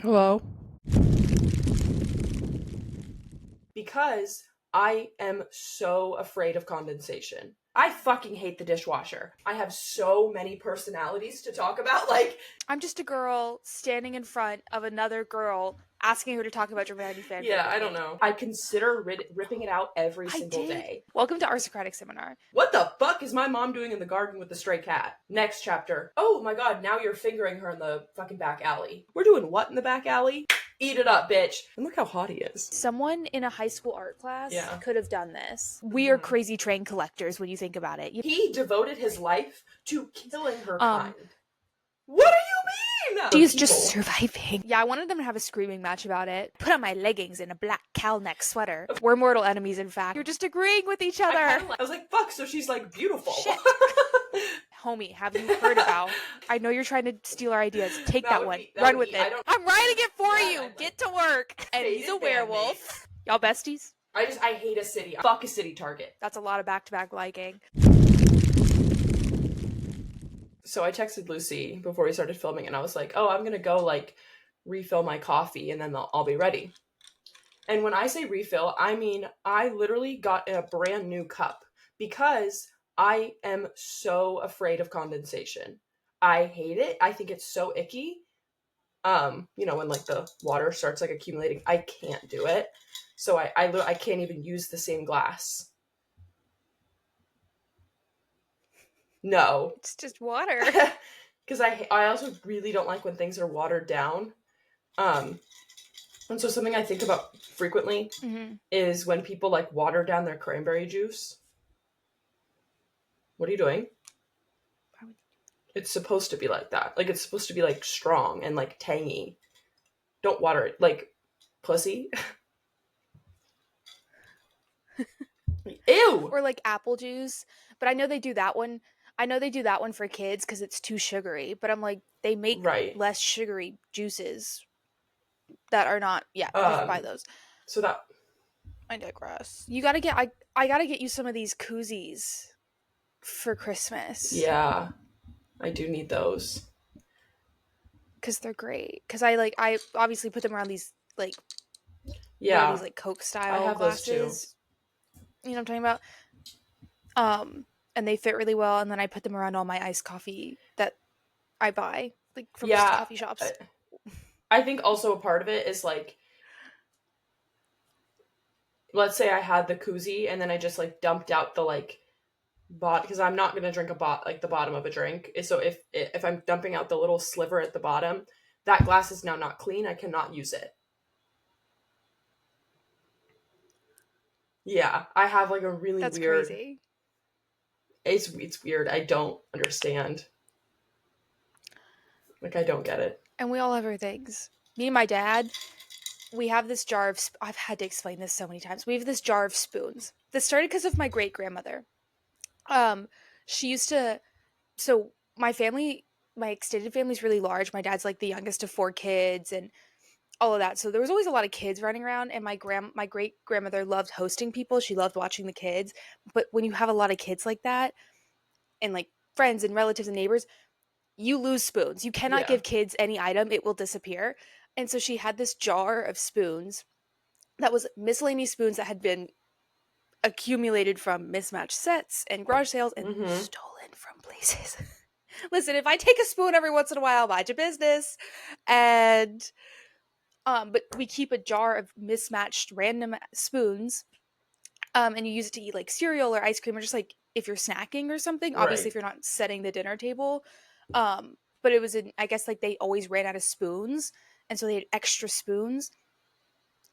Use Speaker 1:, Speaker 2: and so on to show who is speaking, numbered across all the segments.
Speaker 1: Hello?
Speaker 2: Because I am so afraid of condensation. I fucking hate the dishwasher. I have so many personalities to talk about. Like,
Speaker 3: I'm just a girl standing in front of another girl asking her to talk about Germany fanfic.
Speaker 2: yeah, I don't know. I consider ripping it out every single day.
Speaker 3: Welcome to our Socratic seminar.
Speaker 2: What the fuck is my mom doing in the garden with the stray cat? Next chapter. Oh my god, now you're fingering her in the fucking back alley. We're doing what in the back alley? Eat it up, bitch. And look how hot he is.
Speaker 3: Someone in a high school art class
Speaker 2: Yeah.
Speaker 3: could have done this. We are crazy train collectors when you think about it.
Speaker 2: He devoted his life to killing her kind. What do you mean?
Speaker 3: She's just surviving. Yeah, I wanted them to have a screaming match about it. Put on my leggings and a black cowl neck sweater. We're mortal enemies, in fact. You're just agreeing with each other.
Speaker 2: I was like, fuck, so she's like beautiful.
Speaker 3: Shit. Homie, have you heard about? I know you're trying to steal our ideas. Take that one. Run with it. I'm writing it for you. Get to work. And he's a werewolf. Y'all besties?
Speaker 2: I hate a city. Fuck a city target.
Speaker 3: That's a lot of back-to-back liking.
Speaker 2: So I texted Lucy before we started filming, and I was like, oh, I'm gonna go like refill my coffee and then I'll be ready. And when I say refill, I mean I literally got a brand new cup because I am so afraid of condensation. I hate it. I think it's so icky. When like the water starts like accumulating, I can't do it. So I can't even use the same glass. No.
Speaker 3: It's just water.
Speaker 2: Because I also really don't like when things are watered down. And so something I think about frequently is when people like water down their cranberry juice. What are you doing? It's supposed to be like that. Like, it's supposed to be like strong and like tangy. Don't water it like pussy. Ew!
Speaker 3: Or like apple juice. But I know they do that one. I know they do that one for kids because it's too sugary. But I'm like, they make less sugary juices that are not. Yeah, you can buy those.
Speaker 2: So that.
Speaker 3: I digress. You gotta get. I gotta get you some of these koozies for Christmas.
Speaker 2: Yeah, I do need those.
Speaker 3: Because they're great. Because I obviously put them around these like.
Speaker 2: Yeah.
Speaker 3: These like Coke style
Speaker 2: I have
Speaker 3: glasses.
Speaker 2: Those too.
Speaker 3: You know what I'm talking about? And they fit really well, and then I put them around all my iced coffee that I buy, like from just coffee shops.
Speaker 2: I think also a part of it is like, let's say I had the koozie and then I just like dumped out the like because I'm not gonna drink the bottom of a drink. So if I'm dumping out the little sliver at the bottom, that glass is now not clean. I cannot use it. Yeah, I have like a really
Speaker 3: That's
Speaker 2: weird.
Speaker 3: Crazy.
Speaker 2: It's weird. I don't understand. Like, I don't get it.
Speaker 3: And we all have our things. Me and my dad, we have this jar of... I've had to explain this so many times. We have this jar of spoons. This started because of my great-grandmother. She used to... So, my family, my extended family is really large. My dad's like the youngest of 4 kids and all of that. So, there was always a lot of kids running around. And my great-grandmother loved hosting people. She loved watching the kids. But when you have a lot of kids like that, and like friends and relatives and neighbors, you lose spoons. You cannot give kids any item. It will disappear. And so she had this jar of spoons that was miscellaneous spoons that had been accumulated from mismatched sets and garage sales and stolen from places. Listen, if I take a spoon every once in a while, I'll mind your business. And but we keep a jar of mismatched random spoons. And you use it to eat like cereal or ice cream or just like if you're snacking or something. Obviously, if you're not setting the dinner table. But it was I guess like they always ran out of spoons, and so they had extra spoons.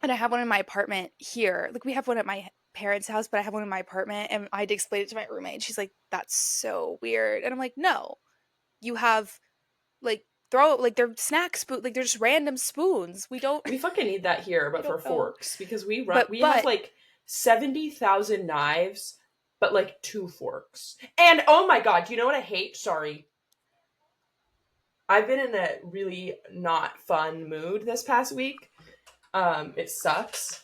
Speaker 3: And I have one in my apartment here. Like, we have one at my parents' house, but I have one in my apartment, and I had to explain it to my roommate. She's like, "That's so weird." And I'm like, "No, you have like they're snack spoon, like they're just random spoons. We
Speaker 2: fucking need that here, but for forks, because we have like 70,000 knives, but like 2 forks. And oh my god, you know what I hate? Sorry. I've been in a really not fun mood this past week. It sucks.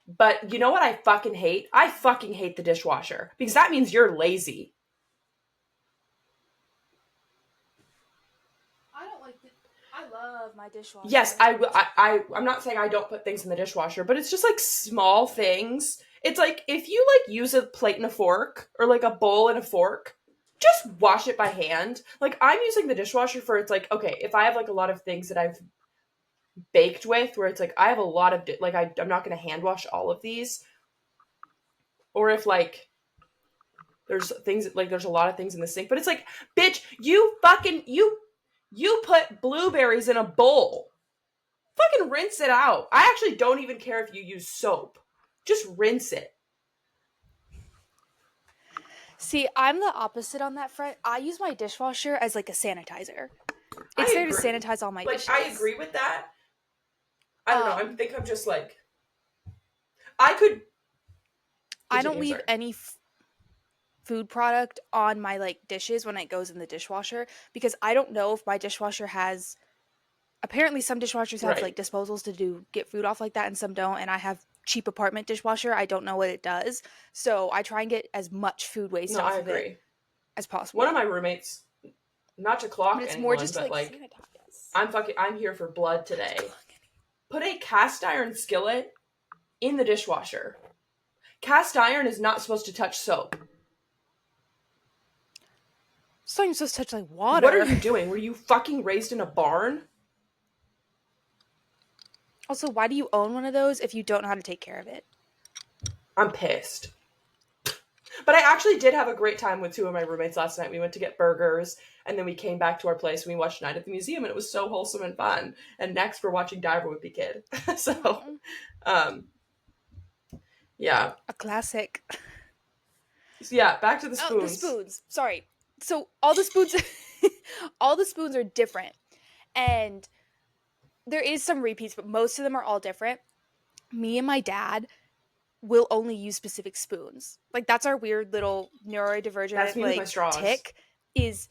Speaker 2: But you know what I fucking hate? I fucking hate the dishwasher. Because that means you're lazy.
Speaker 3: I don't I love my dishwasher.
Speaker 2: Yes, I'm not saying I don't put things in the dishwasher, but it's just like small things. It's like if you like use a plate and a fork or like a bowl and a fork, just wash it by hand. Like I'm using the dishwasher for it's like okay, if I have like a lot of things that I've baked with where it's like I have a lot of like I'm not going to hand wash all of these, or if like there's things like there's a lot of things in the sink, but it's like bitch, you put blueberries in a bowl. Fucking rinse it out. I actually don't even care if you use soap. Just rinse it.
Speaker 3: See, I'm the opposite on that front. I use my dishwasher as like a sanitizer. It's
Speaker 2: I
Speaker 3: there
Speaker 2: agree.
Speaker 3: to sanitize all my
Speaker 2: like,
Speaker 3: dishes.
Speaker 2: I agree with that. I don't know. I think I'm just like, I could.
Speaker 3: I don't leave any food product on my like dishes when it goes in the dishwasher because I don't know if my dishwasher has. Apparently, some dishwashers have like disposals to get food off like that, and some don't. And I have cheap apartment dishwasher. I don't know what it does, so I try and get as much food waste off of it as possible.
Speaker 2: One of my roommates, not to clock anyone, more just but like sanitize. I'm here for blood today. Put a cast iron skillet in the dishwasher. Cast iron is not supposed to touch soap.
Speaker 3: It's not even supposed to touch like water.
Speaker 2: What are you doing? Were you fucking raised in a barn?
Speaker 3: Also, why do you own one of those if you don't know how to take care of it?
Speaker 2: I'm pissed. But I actually did have a great time with two of my roommates last night. We went to get burgers, and then we came back to our place, and we watched Night at the Museum, and it was so wholesome and fun. And next, we're watching Diver with the Kid. So, yeah.
Speaker 3: A classic.
Speaker 2: Yeah, back to the spoons.
Speaker 3: Oh, the spoons. Sorry. So, all the spoons... all the spoons are different. And there is some repeats, but most of them are all different. Me and my dad will only use specific spoons. Like that's our weird little neurodivergent
Speaker 2: That's me with my straws.
Speaker 3: tick is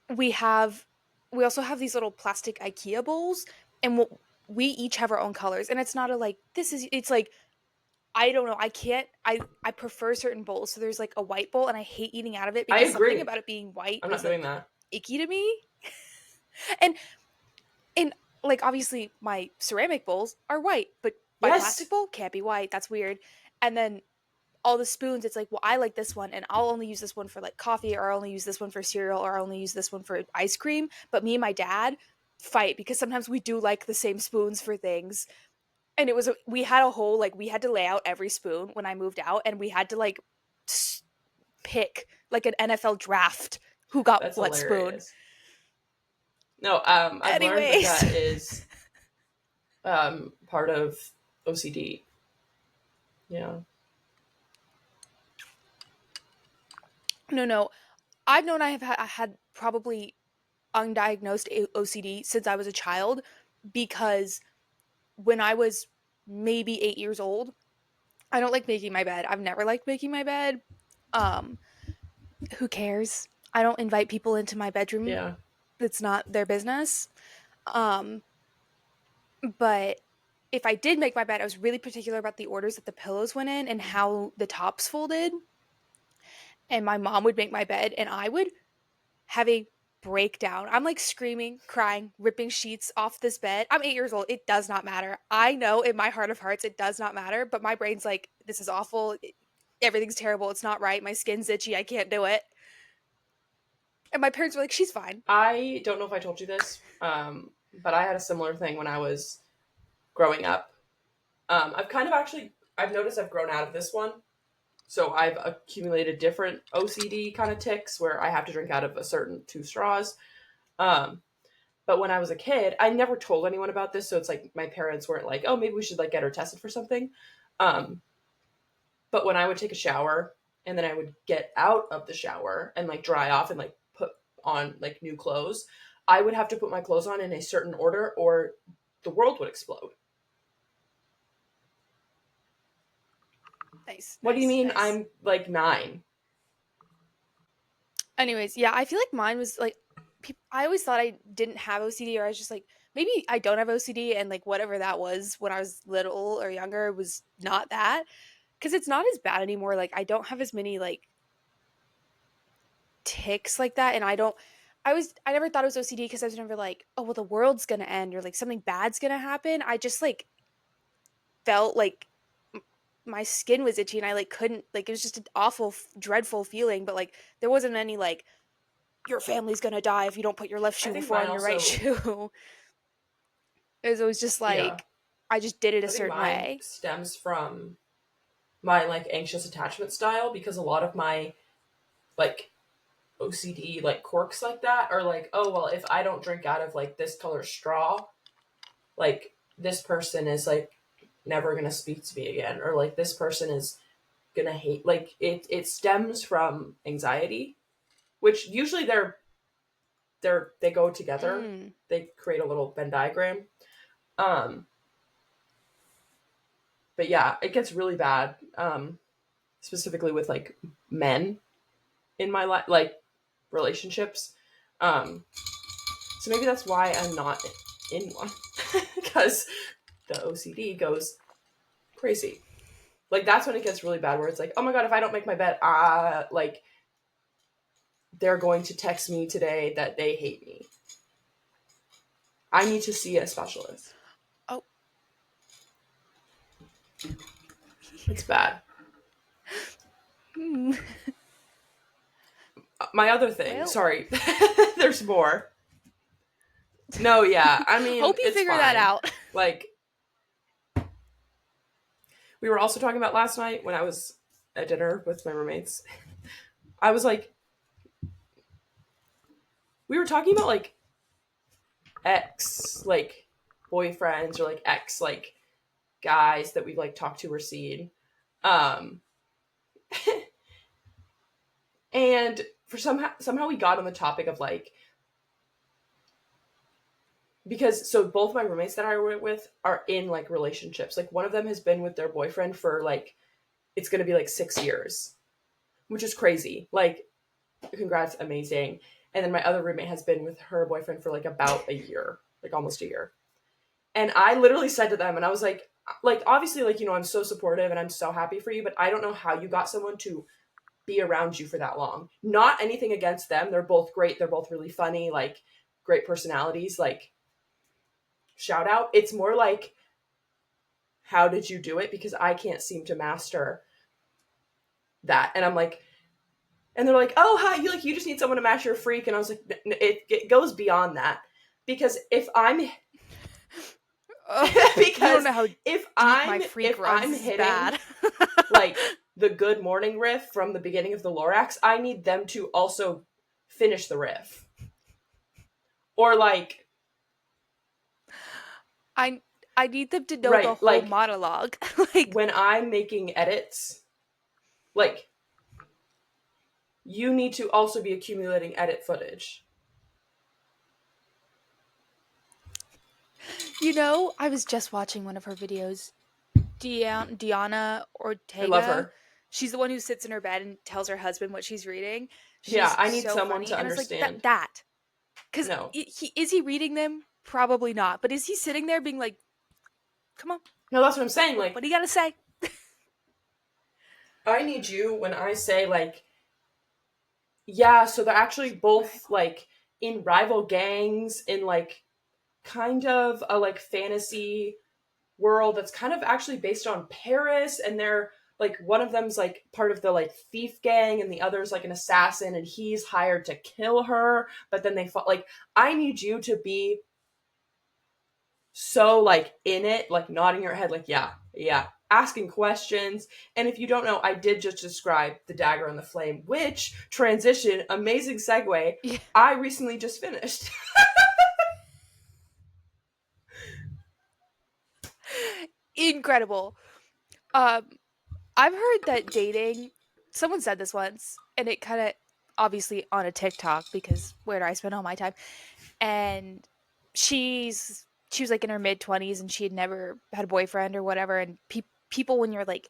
Speaker 3: we also have these little plastic IKEA bowls and we each have our own colors and it's not a like it's like I don't know, I prefer certain bowls. So there's like a white bowl and I hate eating out of it because something about it being white
Speaker 2: I'm not doing that.
Speaker 3: Icky to me. and like obviously my ceramic bowls are white, but my plastic bowl can't be white. That's weird. And then all the spoons, it's like, well, I like this one and I'll only use this one for like coffee or I'll only use this one for cereal or I'll only use this one for ice cream. But me and my dad fight because sometimes we do like the same spoons for things. And we had a whole, like we had to lay out every spoon when I moved out and we had to like pick like an NFL draft who got what spoon.
Speaker 2: No, I've learned that is part of OCD. Yeah.
Speaker 3: No. I've known I had probably undiagnosed OCD since I was a child because when I was maybe 8 years old, I don't like making my bed. I've never liked making my bed. Who cares? I don't invite people into my bedroom.
Speaker 2: Yeah.
Speaker 3: It's not their business. But if I did make my bed, I was really particular about the orders that the pillows went in and how the tops folded. And my mom would make my bed and I would have a breakdown. I'm like screaming, crying, ripping sheets off this bed. I'm 8 years old. It does not matter. I know in my heart of hearts it does not matter, but my brain's like, this is awful. Everything's terrible. It's not right. My skin's itchy. I can't do it. And my parents were like, she's fine.
Speaker 2: I don't know if I told you this, but I had a similar thing when I was growing up. I've noticed I've grown out of this one. So I've accumulated different OCD kind of tics where I have to drink out of a certain 2 straws. But when I was a kid, I never told anyone about this. So it's like my parents weren't like, oh, maybe we should like get her tested for something. But when I would take a shower and then I would get out of the shower and like dry off and like put on like new clothes, I would have to put my clothes on in a certain order or the world would explode.
Speaker 3: Nice.
Speaker 2: What do you mean? Nice. I'm like 9.
Speaker 3: Anyways, yeah, I feel like mine was like, I always thought I didn't have OCD or I was just like, maybe I don't have OCD and like whatever that was when I was little or younger was not that. Because it's not as bad anymore. Like I don't have as many like tics like that and I never thought it was OCD because I was never like, oh well, the world's gonna end or like something bad's gonna happen. I just like felt like my skin was itchy and I like couldn't, like, it was just an awful dreadful feeling, but like there wasn't any like your family's gonna die if you don't put your left
Speaker 2: I
Speaker 3: shoe
Speaker 2: think
Speaker 3: before
Speaker 2: mine
Speaker 3: on your right
Speaker 2: also,
Speaker 3: shoe. It was just
Speaker 2: yeah.
Speaker 3: like I just did it a
Speaker 2: I think
Speaker 3: certain
Speaker 2: mine
Speaker 3: way.
Speaker 2: stems from my like anxious attachment style because a lot of my like OCD like quirks like that are like, oh well, if I don't drink out of like this color straw, like this person is like never gonna speak to me again, or like this person is gonna hate. Like it stems from anxiety, which usually they go together.
Speaker 3: Mm.
Speaker 2: They create a little Venn diagram. Um, but yeah, it gets really bad. Specifically with like men in my life, like relationships. Um, so maybe that's why I'm not in one because the OCD goes crazy. Like that's when it gets really bad, where it's like, oh my god, if I don't make my bed, like they're going to text me today that they hate me. I need to see a specialist.
Speaker 3: Oh.
Speaker 2: It's bad.
Speaker 3: Hmm.
Speaker 2: My other thing,
Speaker 3: Well,
Speaker 2: sorry, there's more. No, yeah, I mean,
Speaker 3: hope you
Speaker 2: it's
Speaker 3: figure that
Speaker 2: fine.
Speaker 3: out.
Speaker 2: Like, we were also talking about last night when I was at dinner with my roommates. I was like, we were talking about like ex, like boyfriends or like ex, like guys that we've like talked to or seen. Um, and for somehow we got on the topic of like, because so both my roommates that I went with are in like relationships. Like one of them has been with their boyfriend for like it's going to be like 6 years, which is crazy. Like, congrats, amazing. And then my other roommate has been with her boyfriend for like about a year, like almost a year. And I literally said to them, and I was like obviously, like, you know, I'm so supportive and I'm so happy for you, but I don't know how you got someone to be around you for that long. Not anything against them. They're both great. They're both really funny, like great personalities. Like, shout out. It's more like, how did you do it? Because I can't seem to master that. And I'm like, and they're like, oh, hi, you just need someone to match your freak. And I was like, it goes beyond that. Because if I'm
Speaker 3: You don't
Speaker 2: because
Speaker 3: know how
Speaker 2: if
Speaker 3: deep my
Speaker 2: I'm
Speaker 3: freak
Speaker 2: if
Speaker 3: runs.
Speaker 2: I'm
Speaker 3: This is
Speaker 2: hitting
Speaker 3: bad.
Speaker 2: like the good morning riff from the beginning of the Lorax, I need them to also finish the riff. Or like
Speaker 3: I I need them to know the
Speaker 2: right,
Speaker 3: whole
Speaker 2: like
Speaker 3: monologue. Like,
Speaker 2: when I'm making edits, like you need to also be accumulating edit footage.
Speaker 3: you know, I was just watching one of her videos. Diana
Speaker 2: I love
Speaker 3: Ortega.
Speaker 2: her.
Speaker 3: She's the one who sits in her bed and tells her husband what she's reading.
Speaker 2: Yeah,
Speaker 3: She's
Speaker 2: I need
Speaker 3: so
Speaker 2: someone
Speaker 3: funny,
Speaker 2: to
Speaker 3: and I was like,
Speaker 2: understand.
Speaker 3: that because
Speaker 2: No.
Speaker 3: is he reading them? Probably not. But is he sitting there being like, "Come on,
Speaker 2: No, that's what I'm saying.
Speaker 3: what
Speaker 2: Like,
Speaker 3: do you got to say?"
Speaker 2: I need you when I say like, yeah, so they're actually both
Speaker 3: Rival.
Speaker 2: like in rival gangs in like kind of a like fantasy world that's kind of actually based on Paris, and they're like one of them's like part of the like thief gang and the other's like an assassin and he's hired to kill her, but then they fought. Like, I need you to be so like in it, like nodding your head like, yeah, yeah, asking questions. And if you don't know, I did just describe the Dagger and the Flame, which transition, amazing segue,
Speaker 3: Yeah.
Speaker 2: I recently just finished.
Speaker 3: Incredible. Um, I've heard that dating. Someone said this once, and it kind of obviously on a TikTok because where do I spend all my time? And she was like in her mid 20s and she had never had a boyfriend or whatever. And people when you're like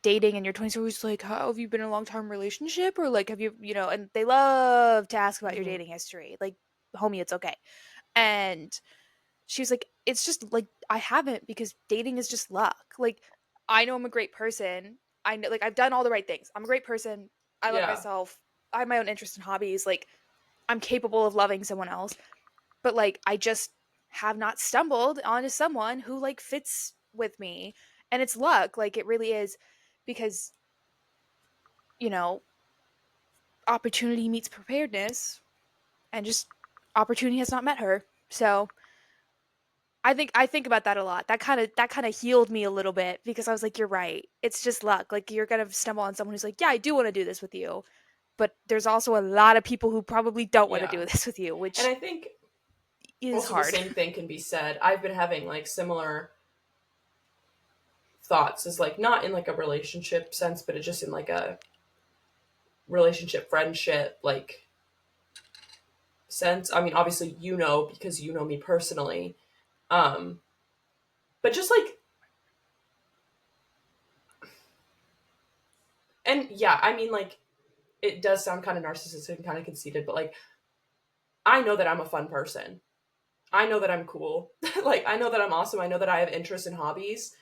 Speaker 3: dating in your 20s are always like, how have you been in a long time relationship, or like have you, you know, and they love to ask about your
Speaker 2: Mhm.
Speaker 3: dating history, like, homie, it's okay. And she was like, it's just like I haven't, because dating is just luck. Like, I know I'm a great person. I know, like, I've done all the right things. I'm a great person. I love
Speaker 2: Yeah.
Speaker 3: myself. I have my own interests and hobbies. Like, I'm capable of loving someone else, but like I just have not stumbled onto someone who like fits with me. And it's luck, like it really is, because you know, opportunity meets preparedness, and just opportunity has not met her. So I think about that a lot. That kind of healed me a little bit, because I was like, you're right. It's just luck. Like you're gonna stumble on someone who's like, yeah, I do want to do this with you, but there's also a lot of people who probably don't want to
Speaker 2: Yeah.
Speaker 3: do this with you,
Speaker 2: And
Speaker 3: which
Speaker 2: I think
Speaker 3: is
Speaker 2: also the
Speaker 3: hard.
Speaker 2: same thing can be said. I've been having like similar thoughts as like not in like a relationship sense, but it just in like a relationship friendship like sense. I mean, obviously you know because you know me personally. Um but just like and yeah, I mean like it does sound kind of narcissistic and kind of conceited, but like I know that I'm a fun person. I know that I'm cool. Like I know that I'm awesome. I know that I have interests and hobbies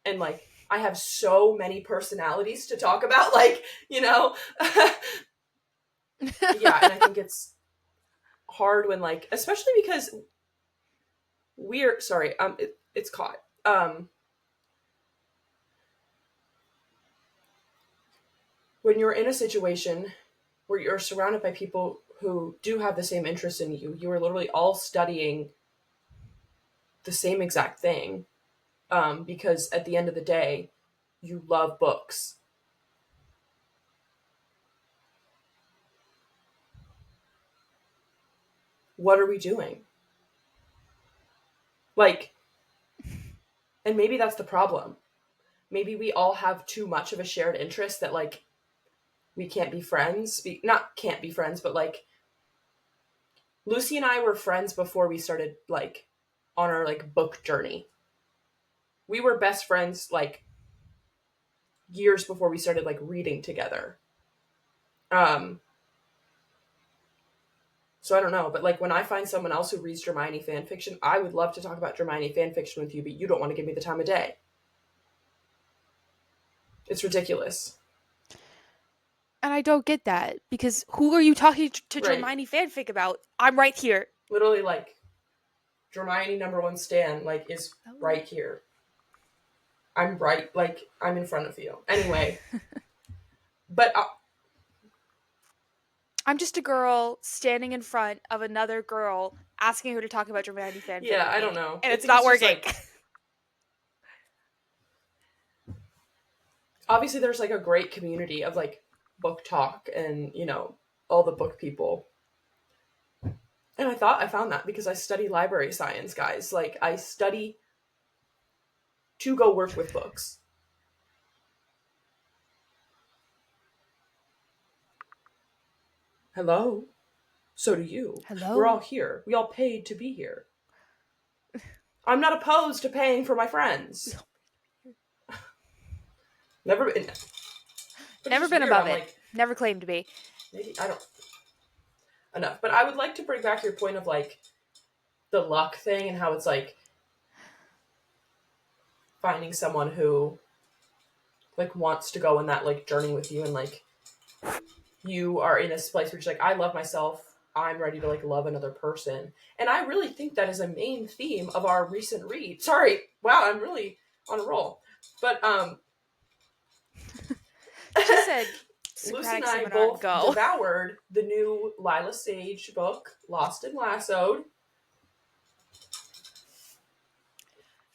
Speaker 2: and like I have so many personalities to talk about like, you know. Yeah, and I think it's hard when like especially because we're sorry, it's caught. When you're in a situation where you're surrounded by people who do have the same interests in you, you are literally all studying the same exact thing. Because at the end of the day, you love books. What are we doing? Like, and maybe that's the problem. Maybe we all have too much of a shared interest that like we can't be friends. Not can't be friends, but like Lucy and I were friends before we started like on our like book journey. We were best friends like years before we started like reading together. Um so I don't know, but like when I find someone else who reads Hermione fan fiction, I would love to talk about Hermione fan fiction with you, but you don't want to give me the time of day. It's ridiculous.
Speaker 3: And I don't get that, because who are you talking to
Speaker 2: Right.
Speaker 3: Hermione fanfic about? I'm right here.
Speaker 2: Literally like Hermione number one stan like is
Speaker 3: Oh.
Speaker 2: right here. I'm right like I'm in front of you. Anyway, but
Speaker 3: I'm just a girl standing in front of another girl asking her to talk about Hermione fanfic
Speaker 2: yeah,
Speaker 3: with
Speaker 2: I don't
Speaker 3: me,
Speaker 2: know.
Speaker 3: and
Speaker 2: I
Speaker 3: it's
Speaker 2: think
Speaker 3: not
Speaker 2: it's just
Speaker 3: working.
Speaker 2: like obviously there's like a great community of like book talk and you know all the book people. And I thought I found that because I study library science, guys. Like I study to go work with books. Hello. So do you. We're all
Speaker 3: Hello?
Speaker 2: here. We all paid to be here. I'm not opposed to paying for my friends. Never been. But it's
Speaker 3: Never
Speaker 2: just
Speaker 3: been
Speaker 2: weird.
Speaker 3: above
Speaker 2: I'm
Speaker 3: it.
Speaker 2: like,
Speaker 3: Never claimed to be.
Speaker 2: maybe I don't enough. But I would like to bring back your point of like the luck thing and how it's like finding someone who like wants to go in that like journey with you and like you are in a place where you're like, I love myself. I'm ready to like love another person. And I really think that is a main theme of our recent read. Sorry. Wow, I'm really on a roll. But
Speaker 3: She said,
Speaker 2: Lucy and
Speaker 3: Socratic
Speaker 2: I
Speaker 3: seminar,
Speaker 2: both
Speaker 3: go.
Speaker 2: devoured the new Lila Sage book, Lost and Lassoed.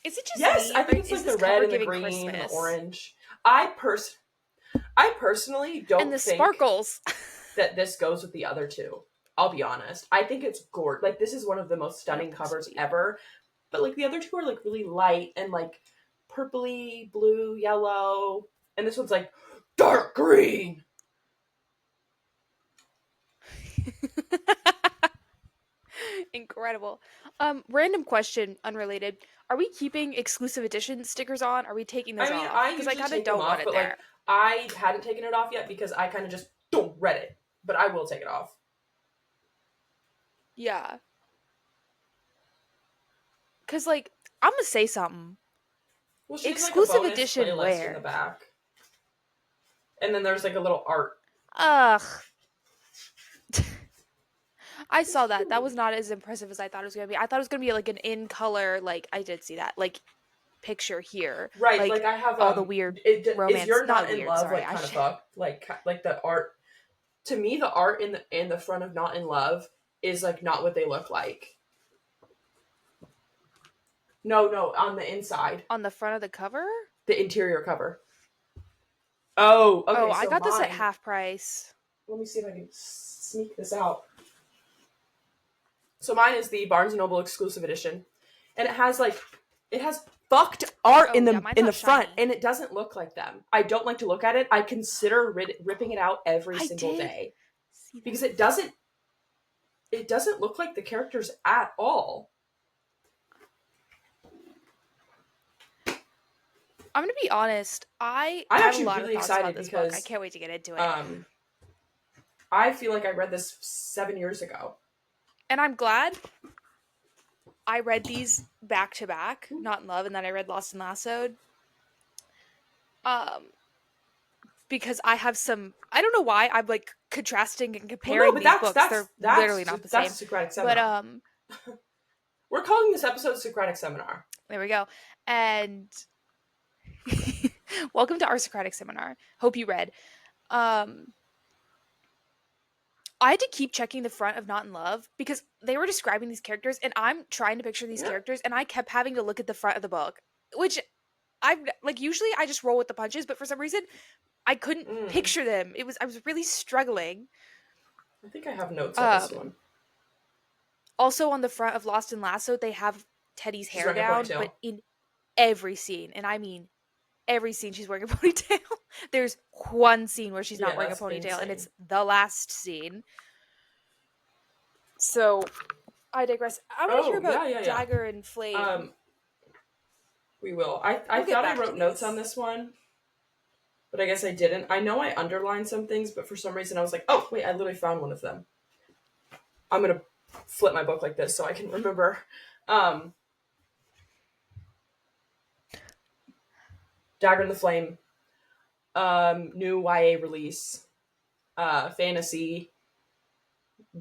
Speaker 3: Is it just
Speaker 2: Yes,
Speaker 3: me,
Speaker 2: I
Speaker 3: or
Speaker 2: think it's
Speaker 3: is
Speaker 2: like
Speaker 3: this
Speaker 2: the red
Speaker 3: cover
Speaker 2: and the
Speaker 3: giving
Speaker 2: green and the
Speaker 3: Christmas?
Speaker 2: orange. I personally
Speaker 3: And
Speaker 2: don't
Speaker 3: the
Speaker 2: think
Speaker 3: sparkles.
Speaker 2: that this goes with the other two. I'll be honest. I think it's gorgeous. Like this is one of the most stunning
Speaker 3: Yep, this
Speaker 2: covers
Speaker 3: is beautiful.
Speaker 2: ever. But like the other two are like really light and like purpley, blue, yellow, and this one's like dark green.
Speaker 3: Incredible. Random question, unrelated. Are we keeping exclusive edition stickers on? Are we taking
Speaker 2: I
Speaker 3: those
Speaker 2: mean,
Speaker 3: off?
Speaker 2: I
Speaker 3: Because I
Speaker 2: usually
Speaker 3: kind of
Speaker 2: take them
Speaker 3: don't want
Speaker 2: off,
Speaker 3: it
Speaker 2: but like
Speaker 3: there.
Speaker 2: I hadn't taken it off yet because I kind of just don't read it. But I will take it off.
Speaker 3: Yeah. Because, like, I'm going to say something.
Speaker 2: Well, she has like a
Speaker 3: Exclusive
Speaker 2: bonus
Speaker 3: edition
Speaker 2: playlist in the
Speaker 3: where?
Speaker 2: back, and then there's like a little art.
Speaker 3: Ugh. I saw that. That was not as impressive as I thought it was gonna be. I thought it was gonna be like an in color. Like I did see that. Like picture here.
Speaker 2: Right,
Speaker 3: Like
Speaker 2: like I have
Speaker 3: all the weird
Speaker 2: is
Speaker 3: romance.
Speaker 2: You're
Speaker 3: Not
Speaker 2: Not in
Speaker 3: weird.
Speaker 2: Love
Speaker 3: Sorry.
Speaker 2: like
Speaker 3: I
Speaker 2: kind of
Speaker 3: should.
Speaker 2: fucked? Like the art, to me the art in the front of Not in Love is like not what they look like. No, on the inside,
Speaker 3: On the front of the cover.
Speaker 2: the interior cover. Oh,
Speaker 3: Oh,
Speaker 2: okay,
Speaker 3: I
Speaker 2: so
Speaker 3: got this at
Speaker 2: mine,
Speaker 3: half price.
Speaker 2: let me see if I can sneak this out. So mine is the Barnes and Noble exclusive edition, and it has fucked art
Speaker 3: Oh yeah, mine's
Speaker 2: in the
Speaker 3: not
Speaker 2: front,
Speaker 3: shiny.
Speaker 2: and it doesn't look like them. I don't like to look at it. I consider ripping it out every
Speaker 3: I
Speaker 2: single
Speaker 3: did
Speaker 2: day
Speaker 3: see that.
Speaker 2: because it doesn't look like the characters at all.
Speaker 3: I'm gonna be honest. I
Speaker 2: I'm
Speaker 3: have a
Speaker 2: actually
Speaker 3: lot of
Speaker 2: really
Speaker 3: thoughts about
Speaker 2: excited
Speaker 3: this book. I
Speaker 2: because
Speaker 3: can't wait to get into it.
Speaker 2: um, I feel like I read this 7 years ago.
Speaker 3: And I'm glad I read these back to back, Not in Love, and then I read Lost and Lassoed. Um, because I have some. I don't know why I'm like contrasting and
Speaker 2: Well, no,
Speaker 3: comparing
Speaker 2: but
Speaker 3: these books. They're literally not the
Speaker 2: that's a
Speaker 3: same.
Speaker 2: Socratic
Speaker 3: But
Speaker 2: seminar. We're calling this episode Socratic Seminar.
Speaker 3: there we go. And welcome to our Socratic seminar. Hope you read. Um, I had to keep checking the front of Not in Love because they were describing these characters, and I'm trying to picture these
Speaker 2: Yeah.
Speaker 3: characters, and I kept having to look at the front of the book, which I've like usually I just roll with the punches, but for some reason I couldn't picture them. I was really struggling.
Speaker 2: I think I have notes on this
Speaker 3: Um,
Speaker 2: one.
Speaker 3: Also on the front of Lost and Lassoed, they have Teddy's
Speaker 2: She's
Speaker 3: hair
Speaker 2: wearing a
Speaker 3: down,
Speaker 2: ponytail.
Speaker 3: but in every scene, and I mean every scene, she's wearing a ponytail. There's one scene where she's not wearing a
Speaker 2: That's
Speaker 3: ponytail,
Speaker 2: insane.
Speaker 3: and it's the last scene. So I digress. I want to hear about Dagger and Flame.
Speaker 2: We will. I
Speaker 3: We'll get
Speaker 2: thought I
Speaker 3: back to
Speaker 2: wrote notes on this one, but I guess I didn't. I know I underlined some things, but for some reason I was like, oh, wait, I literally found one of them. I'm going to flip my book like this so I can remember. Dagger and the Flame, new YA release, fantasy,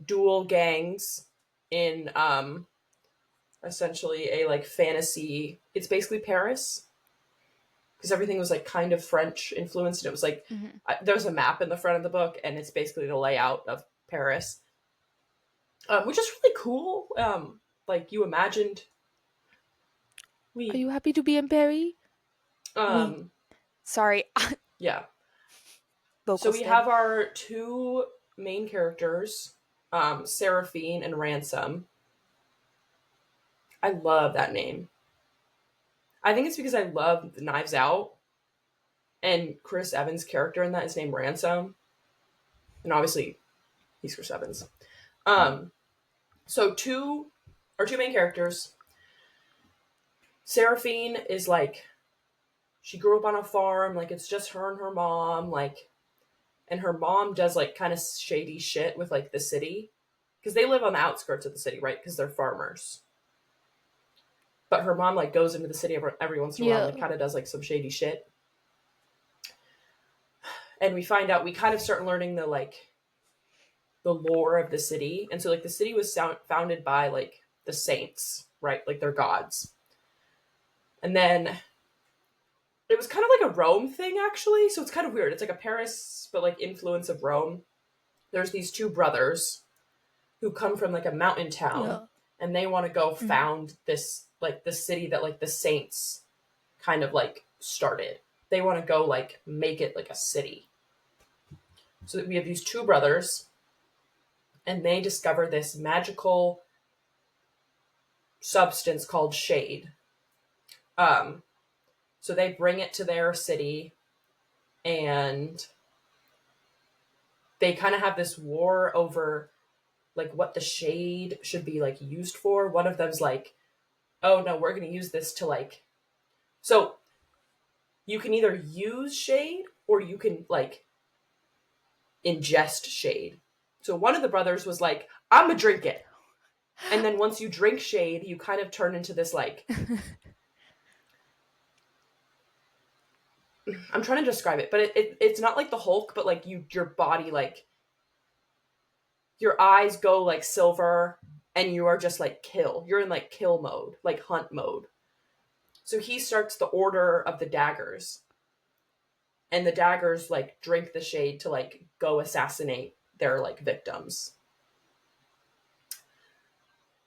Speaker 2: dual gangs in essentially a like fantasy. It's basically Paris because everything was like kind of French influenced, and it was like there's a map in the front of the book, and it's basically the layout of Paris, which is really cool. Like you imagined.
Speaker 3: Are you happy to be in Paris?
Speaker 2: Um,
Speaker 3: Sorry.
Speaker 2: yeah.
Speaker 3: Vocal
Speaker 2: So we
Speaker 3: stim.
Speaker 2: have our two main characters, Seraphine and Ransom. I love that name. I think it's because I love Knives Out, and Chris Evans' character in that is named Ransom, and obviously he's Chris Evans. So our two main characters. Seraphine is like, she grew up on a farm, like it's just her and her mom, like, and her mom does like kind of shady shit with like the city because they live on the outskirts of the city, right? Because they're farmers. But her mom like goes into the city every once in a while, and like kind of does like some shady shit. And we find out, we kind of start learning the lore of the city, and so like the city was founded by like the saints, right? Like they're gods. And then it was kind of like a Rome thing, actually. So it's kind of weird. It's like a Paris, but like influence of Rome. There's these two brothers who come from like a mountain town, and they want to go found this like the city that like the saints kind of like started. They want to go like make it like a city. So we have these two brothers, and they discover this magical substance called shade. So they bring it to their city, and they kind of have this war over like what the shade should be like used for. One of them's like, oh no, we're going to use this to like, so you can either use shade or you can like ingest shade. So one of the brothers was like, I'm gonna drink it. And then once you drink shade, you kind of turn into this like, I'm trying to describe it, but it's not like the Hulk, but like your body like your eyes go like silver and you are just like kill. You're in like kill mode, like hunt mode. So he starts the Order of the Daggers. And the daggers like drink the shade to like go assassinate their like victims.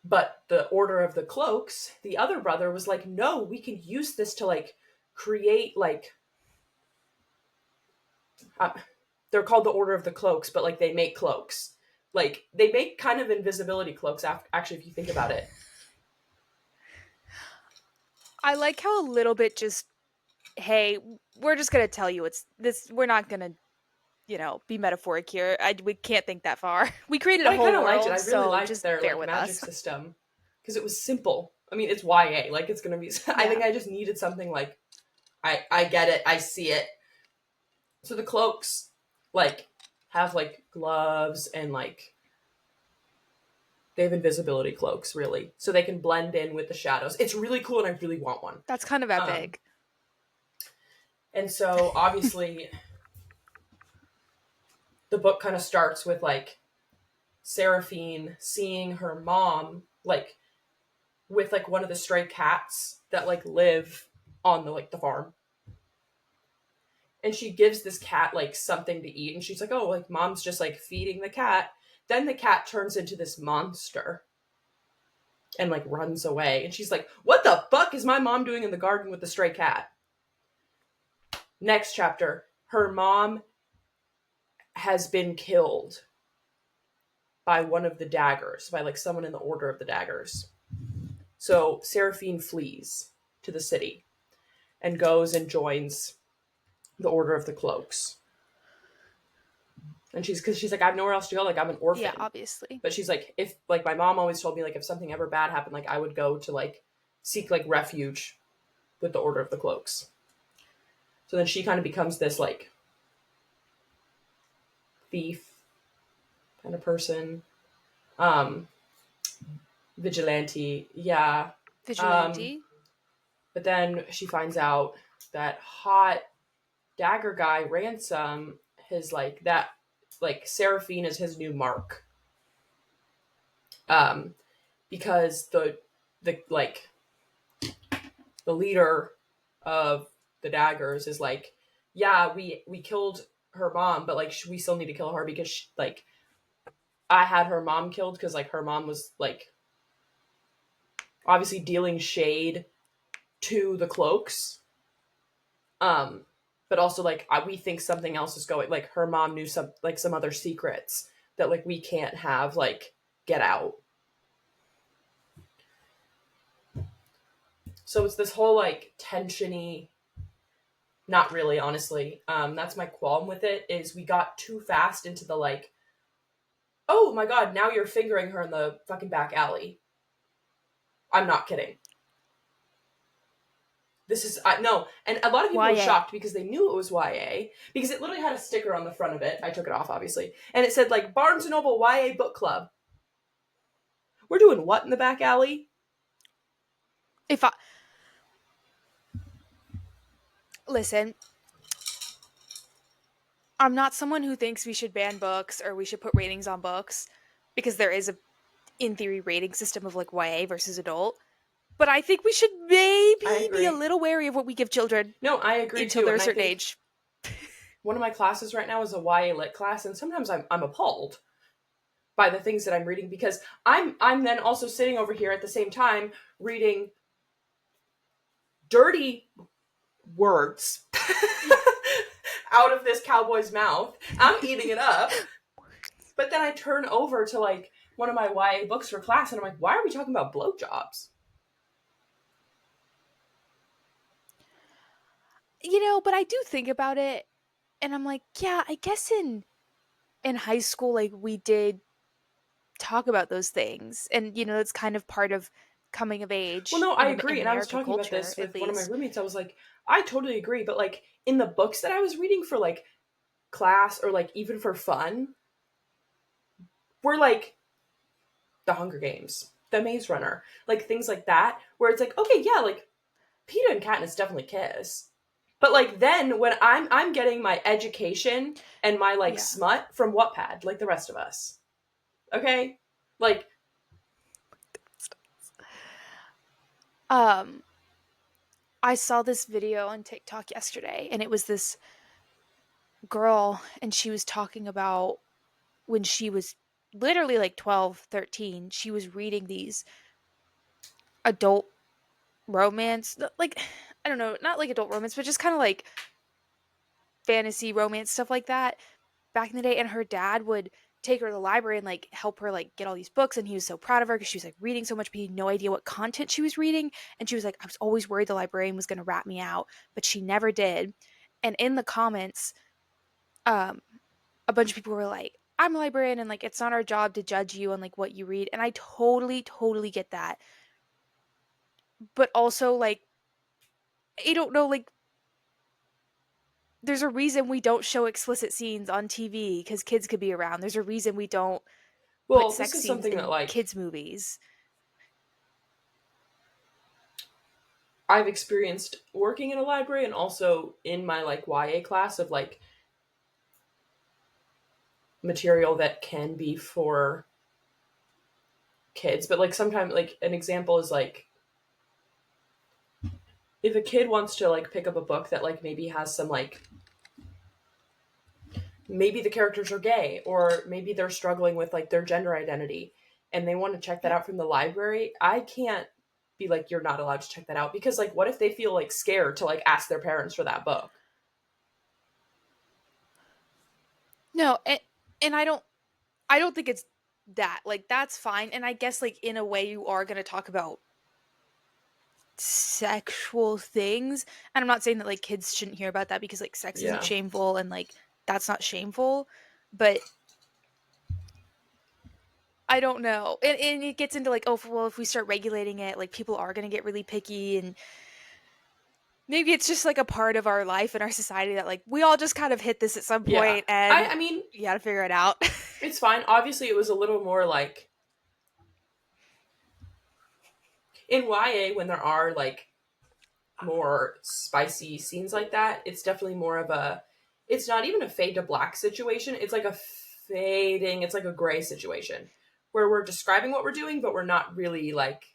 Speaker 2: But the Order of the Cloaks, the other brother was like, no, we can use this to like create like they're called the Order of the Cloaks, but like they make cloaks. Like they make kind of invisibility cloaks actually if you think about it.
Speaker 3: I like how a little bit just, hey, we're just gonna tell you it's this. We're not gonna, be metaphoric here. We can't think that far. We created
Speaker 2: But
Speaker 3: a
Speaker 2: I
Speaker 3: whole
Speaker 2: kind of liked it.
Speaker 3: world,
Speaker 2: I really
Speaker 3: so
Speaker 2: liked
Speaker 3: just
Speaker 2: their
Speaker 3: bear
Speaker 2: like
Speaker 3: with
Speaker 2: magic
Speaker 3: us.
Speaker 2: system because it was simple. I mean, it's YA. Like it's gonna be. I think I just needed something like, I get it. I see it. So the cloaks, like, have like gloves and like they have invisibility cloaks, really, so they can blend in with the shadows. It's really cool, and I really want one.
Speaker 3: That's kind of epic.
Speaker 2: And so obviously, the book kind of starts with like Seraphine seeing her mom like with like one of the stray cats that like live on the farm. And she gives this cat like something to eat and she's like, "Oh, like mom's just like feeding the cat." Then the cat turns into this monster and like runs away. And she's like, "What the fuck is my mom doing in the garden with the stray cat?" Next chapter, her mom has been killed by one of the daggers, by like someone in the Order of the Daggers. So Seraphine flees to the city and goes and joins the Order of the Cloaks. And she's like, I have nowhere else to go. Like, I'm an orphan.
Speaker 3: Yeah, obviously.
Speaker 2: But she's like, if like my mom always told me like if something ever bad happened, like I would go to like seek like refuge with the Order of the Cloaks. So then she kind of becomes this like thief kind of person. Vigilante. Yeah.
Speaker 3: Vigilante.
Speaker 2: But then she finds out that hot dagger guy Ransom his like that like Seraphine is his new mark. Because the like the leader of the daggers is like, yeah, we killed her mom, but like we still need to kill her because she, like I had her mom killed because like her mom was like obviously dealing shade to the cloaks. But also like we think something else is going. Like her mom knew some other secrets that like we can't have like get out. So it's this whole like tensiony. Not really, honestly. That's my qualm with it. Is we got too fast into the like, oh my god, now you're fingering her in the fucking back alley. I'm not kidding. This is no, and a lot of people were shocked because they knew it was YA because it literally had a sticker on the front of it. I took it off, obviously, and it said like Barnes and Noble YA book club. We're doing what in the back alley?
Speaker 3: Listen, I'm not someone who thinks we should ban books or we should put ratings on books because there is a, in theory, rating system of like YA versus adult. But I think we should maybe be a little wary of what we give children.
Speaker 2: No, I agree
Speaker 3: until they're a certain age.
Speaker 2: One of my classes right now is a YA lit class, and sometimes I'm appalled by the things that I'm reading because I'm then also sitting over here at the same time reading dirty words out of this cowboy's mouth. I'm eating it up. But then I turn over to like one of my YA books for class and I'm like, why are we talking about blowjobs?
Speaker 3: But I do think about it and I'm like, yeah, I guess in high school, like we did talk about those things. And, it's kind of part of coming of age.
Speaker 2: Well, no, I agree. And I was talking about this with one of my roommates. I was like, I totally agree. But like in the books that I was reading for like class or like even for fun, were like The Hunger Games, The Maze Runner, like things like that, where it's like, okay, yeah, like Peeta and Katniss definitely kiss. But like then when I'm getting my education and my like smut from Wattpad, like the rest of us. Okay? Like,
Speaker 3: Um, I saw this video on TikTok yesterday, and it was this girl, and she was talking about when she was literally like 12, 13. She was reading these adult romance, like, I don't know, not like adult romance, but just kind of like fantasy romance stuff like that back in the day. And her dad would take her to the library and like help her like get all these books, and he was so proud of her because she was like reading so much, but he had no idea what content she was reading. And she was like, I was always worried the librarian was going to rat me out, but she never did. And in the comments, um a bunch of people were like, I'm a librarian, and like it's not our job to judge you on like what you read. And I totally get that. But also, like, I don't know, like, there's a reason we don't show explicit scenes on TV because kids could be around. There's a reason we don't put
Speaker 2: well, this
Speaker 3: sex
Speaker 2: is
Speaker 3: scenes
Speaker 2: something that,
Speaker 3: in
Speaker 2: like,
Speaker 3: kids' movies.
Speaker 2: I've experienced working in a library and also in my, like, YA class of, like, material that can be for kids. But, like, sometimes, like, an example is, like, if a kid wants to, like, pick up a book that, like, maybe has some, like, maybe the characters are gay or maybe they're struggling with like their gender identity and they want to check that
Speaker 3: Yeah.
Speaker 2: out from the library, I can't be like, you're not allowed to check that out, because like what if they feel like scared to like ask their parents for that book?
Speaker 3: No, and I don't think it's that. Like, that's fine. And I guess like in a way you are going to talk about sexual things. And I'm not saying that like kids shouldn't hear about that, because like sex isn't
Speaker 2: Yeah.
Speaker 3: shameful and like that's not shameful, but I don't know. And it gets into like, oh, well, if we start regulating it, like people are going to get really picky. And maybe it's just like a part of our life and our society that like we all just kind of hit this at some
Speaker 2: Yeah.
Speaker 3: point,
Speaker 2: I
Speaker 3: and
Speaker 2: I mean,
Speaker 3: you got to figure it out.
Speaker 2: it's fine. Obviously it was a little more like in YA when there are like more spicy scenes like that, it's definitely more of a, it's not even a fade to black situation. It's like a fading, it's like a gray situation where we're describing what we're doing, but we're not really like,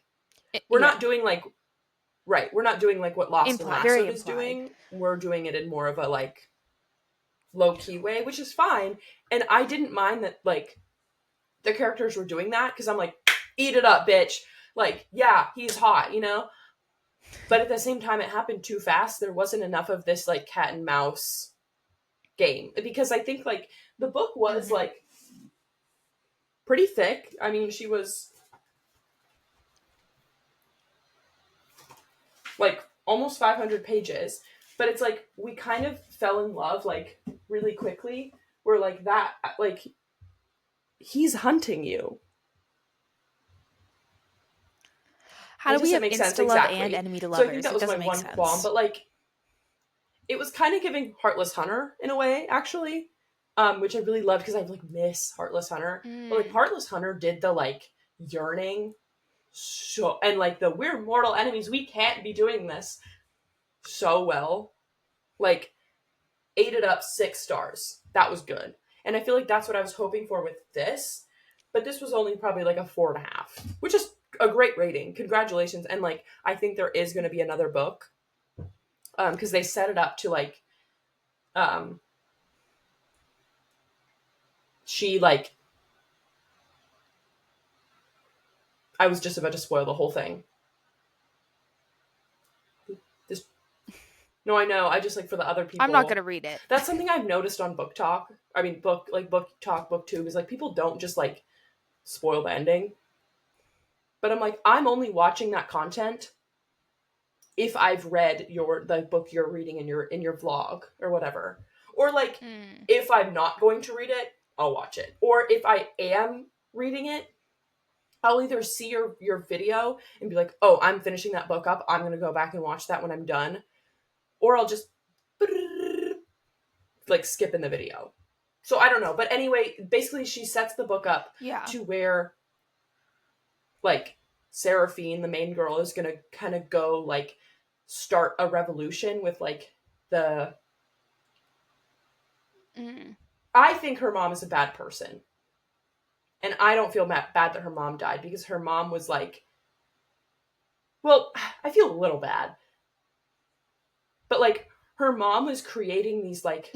Speaker 2: we're not
Speaker 3: Yeah,
Speaker 2: doing like, right, we're not doing like what Lost and
Speaker 3: implied, very
Speaker 2: Lassoed is
Speaker 3: implied.
Speaker 2: doing. We're doing it in more of a like low key way, which is fine. And I didn't mind that like the characters were doing that because I'm like, eat it up, bitch. Like, yeah, he's hot, you know? But at the same time, it happened too fast. There wasn't enough of this like cat and mouse game, because I think like the book was
Speaker 3: Hmm.
Speaker 2: like pretty thick. I mean, she was like almost 500 pages, but it's like we kind of fell in love like really quickly. We're like that, like he's hunting you.
Speaker 3: How
Speaker 2: It
Speaker 3: do we
Speaker 2: doesn't
Speaker 3: have
Speaker 2: make sense
Speaker 3: insta love and
Speaker 2: exactly.
Speaker 3: enemy to
Speaker 2: So I think
Speaker 3: lovers?
Speaker 2: that
Speaker 3: It
Speaker 2: was my
Speaker 3: doesn't make
Speaker 2: one qualm,
Speaker 3: sense.
Speaker 2: but like it was kind of giving Heartless Hunter in a way, actually, which I really loved because I like miss Heartless Hunter. But like
Speaker 3: Mm.
Speaker 2: Heartless Hunter did the like yearning so, and like the we're mortal enemies, we can't be doing this so well. Like ate it up 6 stars. That was good, and I feel like that's what I was hoping for with this. But this was only probably like a 4.5, which is a great rating. Congratulations, and like I think there is going to be another book, because they set it up to like um she like, I was just about to spoil the whole thing. This, no, I know. I just like for the other
Speaker 3: I'm not
Speaker 2: people.
Speaker 3: gonna read it.
Speaker 2: That's something I've noticed on Book Talk. I mean, Book Talk, BookTube is like people don't just like spoil the ending. But I'm like, I'm only watching that content if I've read the book you're reading in your vlog or whatever. Or like
Speaker 3: Mm.
Speaker 2: if I'm not going to read it, I'll watch it. Or if I am reading it, I'll either see your video and be like, oh, I'm finishing that book up. I'm gonna go back and watch that when I'm done. Or I'll just like skip in the video. So I don't know. But anyway, basically she sets the book up
Speaker 3: Yeah.
Speaker 2: to where like Seraphine, the main girl, is gonna kind of go like start a revolution with like the,
Speaker 3: Mm.
Speaker 2: I think her mom is a bad person. And I don't feel bad that her mom died because her mom was like, well, I feel a little bad, but like her mom was creating these like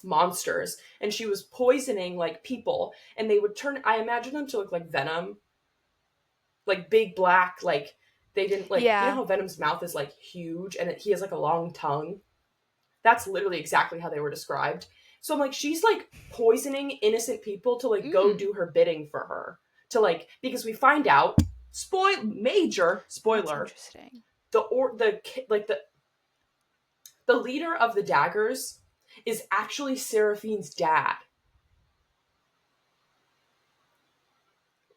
Speaker 2: monsters and she was poisoning like people and they would turn, I imagine them to look like Venom, like big black, like they didn't like, you know
Speaker 3: Yeah.
Speaker 2: how Venom's mouth is like huge and he has like a long tongue. That's literally exactly how they were described. So I'm like, she's like poisoning innocent people to like go
Speaker 3: Mm.
Speaker 2: do her bidding for her. To like, because we find out, major
Speaker 3: That's
Speaker 2: spoiler,
Speaker 3: interesting.
Speaker 2: the leader of the Daggers is actually Seraphine's dad.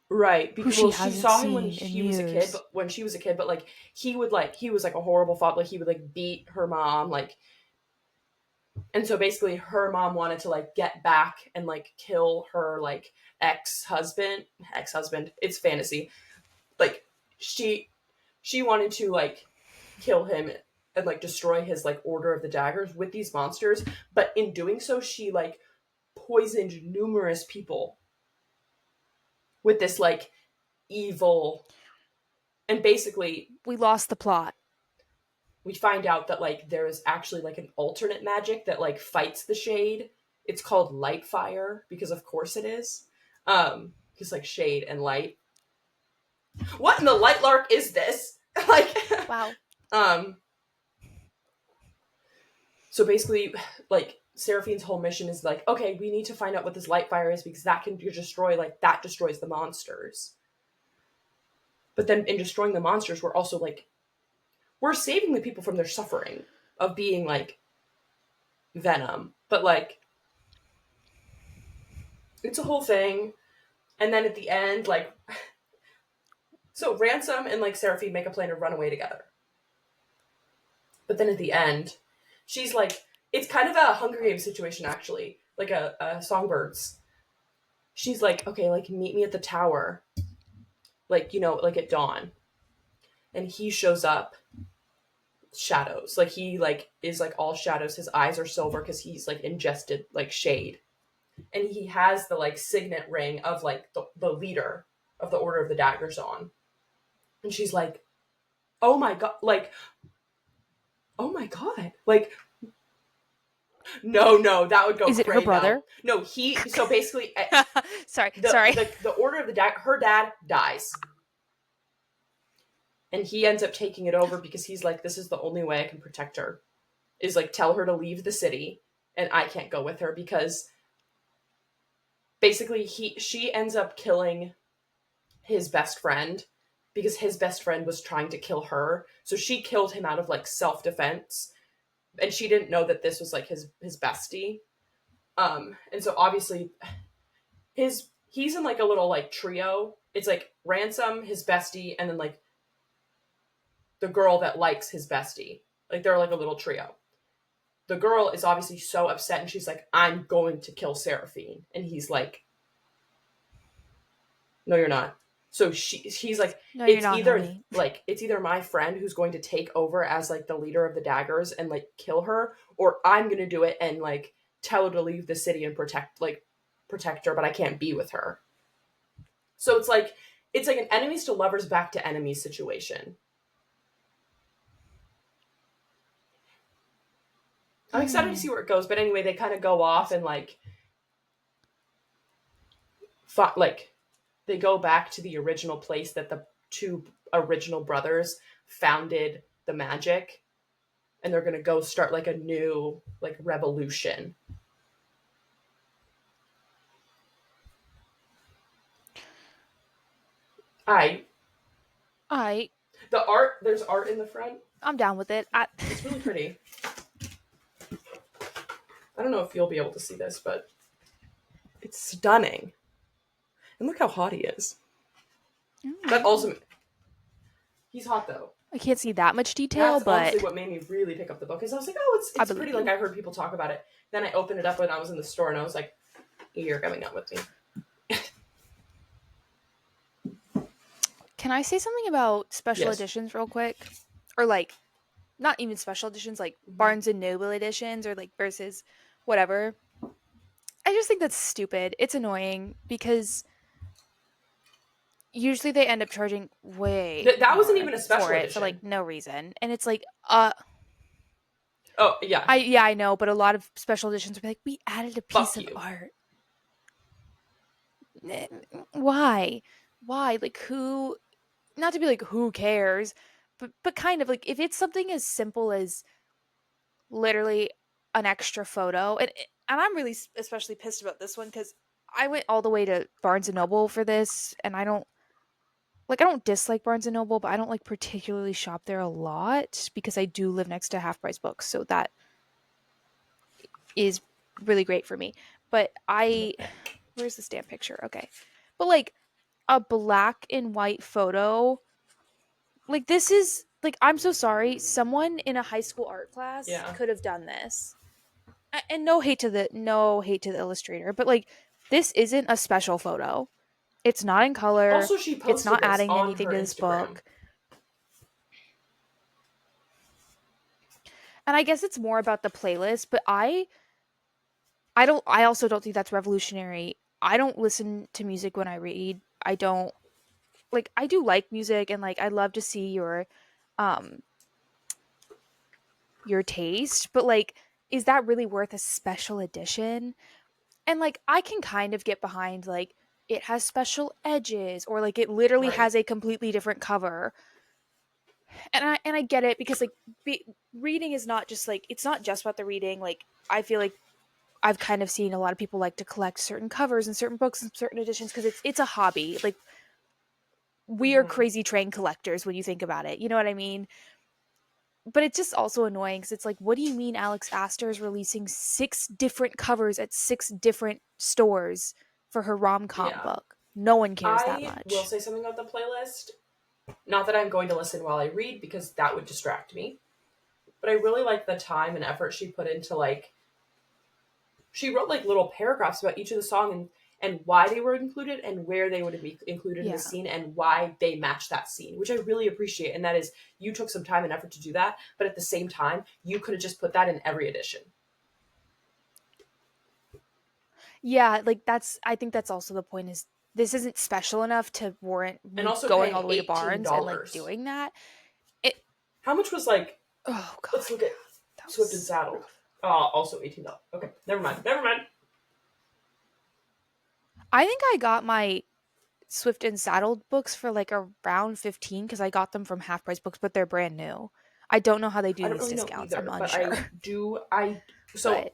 Speaker 2: Right,
Speaker 3: Who
Speaker 2: because
Speaker 3: she
Speaker 2: well, she
Speaker 3: hasn't
Speaker 2: saw him when
Speaker 3: seen in
Speaker 2: she was a kid,
Speaker 3: years.
Speaker 2: but when she was a kid, but like he was like a horrible father. Like he would like beat her mom, like, and so basically her mom wanted to like get back and like kill her like ex husband. It's fantasy. Like she she wanted to like kill him and like destroy his like order of the daggers with these monsters, but in doing so, she like poisoned numerous people with this like evil, and basically
Speaker 3: We lost the plot.
Speaker 2: we find out that like there is actually like an alternate magic that like fights the shade. It's called light fire because of course it is. Because like shade and light. What in the light lark is this? Like
Speaker 3: Wow.
Speaker 2: um so basically like Seraphine's whole mission is like, okay, we need to find out what this light fire is because that can destroy, like that destroys the monsters. But then in destroying the monsters, we're also like we're saving the people from their suffering of being like Venom. But like it's a whole thing. And then at the end, like so Ransom and like Seraphine make a plan to run away together. But then at the end, she's like it's kind of a Hunger Games situation actually. Like a Songbirds. She's like, okay, like meet me at the tower. Like, you know, like at dawn. And he shows up shadows. Like he like is like all shadows. His eyes are silver because he's like ingested like shade. And he has the like signet ring of like the leader of the Order of the Daggers on. And she's like, oh my god, like, oh my god, like, no, that would go
Speaker 3: Is it her
Speaker 2: cray
Speaker 3: brother?
Speaker 2: Mel. No, so basically,
Speaker 3: Sorry.
Speaker 2: the,
Speaker 3: Sorry.
Speaker 2: the Order of the Dagger, her dad dies. And he ends up taking it over because he's like, this is the only way I can protect her, is like tell her to leave the city and I can't go with her because basically she ends up killing his best friend because his best friend was trying to kill her. So she killed him out of like self-defense and she didn't know that this was like his bestie. And so obviously he's in like a little like trio. It's like Ransom, his bestie, and then like the girl that likes his bestie. Like they're like a little trio. The girl is obviously so upset and she's like, I'm going to kill Seraphine. And he's like, no, you're not. So he's like,
Speaker 3: No, you're not, honey.
Speaker 2: it's either my friend who's going to take over as like the leader of the Daggers and like kill her, or I'm gonna do it and like tell her to leave the city and protect her, but I can't be with her. So it's like an enemies to lovers back to enemies situation. I'm excited to see where it goes, but anyway, they kind of go off and like like they go back to the original place that the two original brothers founded the magic, and they're gonna go start like a new like revolution. I
Speaker 3: I
Speaker 2: the art there's art in the front.
Speaker 3: I'm down with it.
Speaker 2: It's really pretty. I don't know if you'll be able to see this, but it's stunning. And look how hot he is. That also he's hot though.
Speaker 3: I can't see that much detail,
Speaker 2: That's
Speaker 3: but
Speaker 2: honestly what made me really pick up the book. Because I was like, oh,
Speaker 3: I
Speaker 2: it's
Speaker 3: believe
Speaker 2: pretty.
Speaker 3: you.
Speaker 2: Like I heard people talk about it. Then I opened it up when I was in the store, and I was like, you're coming out with me.
Speaker 3: Can I say something about special
Speaker 2: Yes.
Speaker 3: editions real quick? Or like not even special editions, like Barnes and Noble editions or like versus whatever. I just think that's stupid. It's annoying because usually they end up charging way
Speaker 2: That wasn't
Speaker 3: more
Speaker 2: even a
Speaker 3: for
Speaker 2: special
Speaker 3: it for like
Speaker 2: edition.
Speaker 3: no reason. And it's like,
Speaker 2: Oh yeah,
Speaker 3: I know, but a lot of special editions will be like, we added a piece
Speaker 2: fuck
Speaker 3: of
Speaker 2: you.
Speaker 3: art. Why? Why? Like who, not to be like who cares, but kind of like if it's something as simple as literally an extra photo, and I'm really especially pissed about this one because I went all the way to Barnes and Noble for this, and I don't dislike Barnes and Noble, but I don't like particularly shop there a lot because I do live next to Half Price Books, so that is really great for me. But where's the stamp picture? Okay. But like a black and white photo, like this is like I'm so sorry, someone in a high school art class
Speaker 2: Yeah.
Speaker 3: could have done this. And no hate to the illustrator, but like this isn't a special photo. It's not in color.
Speaker 2: Also, she
Speaker 3: It's not
Speaker 2: posted this
Speaker 3: adding
Speaker 2: on
Speaker 3: anything
Speaker 2: her
Speaker 3: to this
Speaker 2: Instagram.
Speaker 3: book. And I guess it's more about the playlist, but I also don't think that's revolutionary. I don't listen to music when I read. I don't like I do like music and like I love to see um your taste, but like is that really worth a special edition? And like I can kind of get behind like it has special edges or like it literally
Speaker 2: Right.
Speaker 3: has a completely different cover. And I get it because like reading is not just like it's not just about the reading. Like I feel like I've kind of seen a lot of people like to collect certain covers and certain books and certain editions because it's a hobby. Like we are
Speaker 2: Mm-hmm.
Speaker 3: crazy train collectors when you think about it. You know what I mean? But it's just also annoying because it's like, what do you mean Alex Astor is releasing 6 different covers at 6 different stores for her rom com
Speaker 2: Yeah.
Speaker 3: book? No one cares that
Speaker 2: I will
Speaker 3: much.
Speaker 2: say something about the playlist. Not that I'm going to listen while I read because that would distract me, but I really like the time and effort she put into like she wrote like little paragraphs about each of the song and why they were included and where they would be included in the
Speaker 3: Yeah.
Speaker 2: scene and why they match that scene, which I really appreciate. And that is you took some time and effort to do that, but at the same time, you could have just put that in every edition.
Speaker 3: Yeah, like I think that's also the point is this isn't special enough to warrant
Speaker 2: And
Speaker 3: me
Speaker 2: also
Speaker 3: going all
Speaker 2: paying
Speaker 3: the way to Barnes and like
Speaker 2: $18.
Speaker 3: doing that. It
Speaker 2: How much was like
Speaker 3: oh god,
Speaker 2: let's look at
Speaker 3: yeah. That
Speaker 2: Swift and
Speaker 3: was
Speaker 2: Saddled.
Speaker 3: rough.
Speaker 2: Also $18. Okay, never mind. Never mind.
Speaker 3: I think I got my Swift and Saddled books for like around 15 because I got them from Half Price Books, but they're brand new. I don't know how they do
Speaker 2: I don't
Speaker 3: these
Speaker 2: really know
Speaker 3: discounts. I'm
Speaker 2: either, but I
Speaker 3: unsure.
Speaker 2: do. So
Speaker 3: But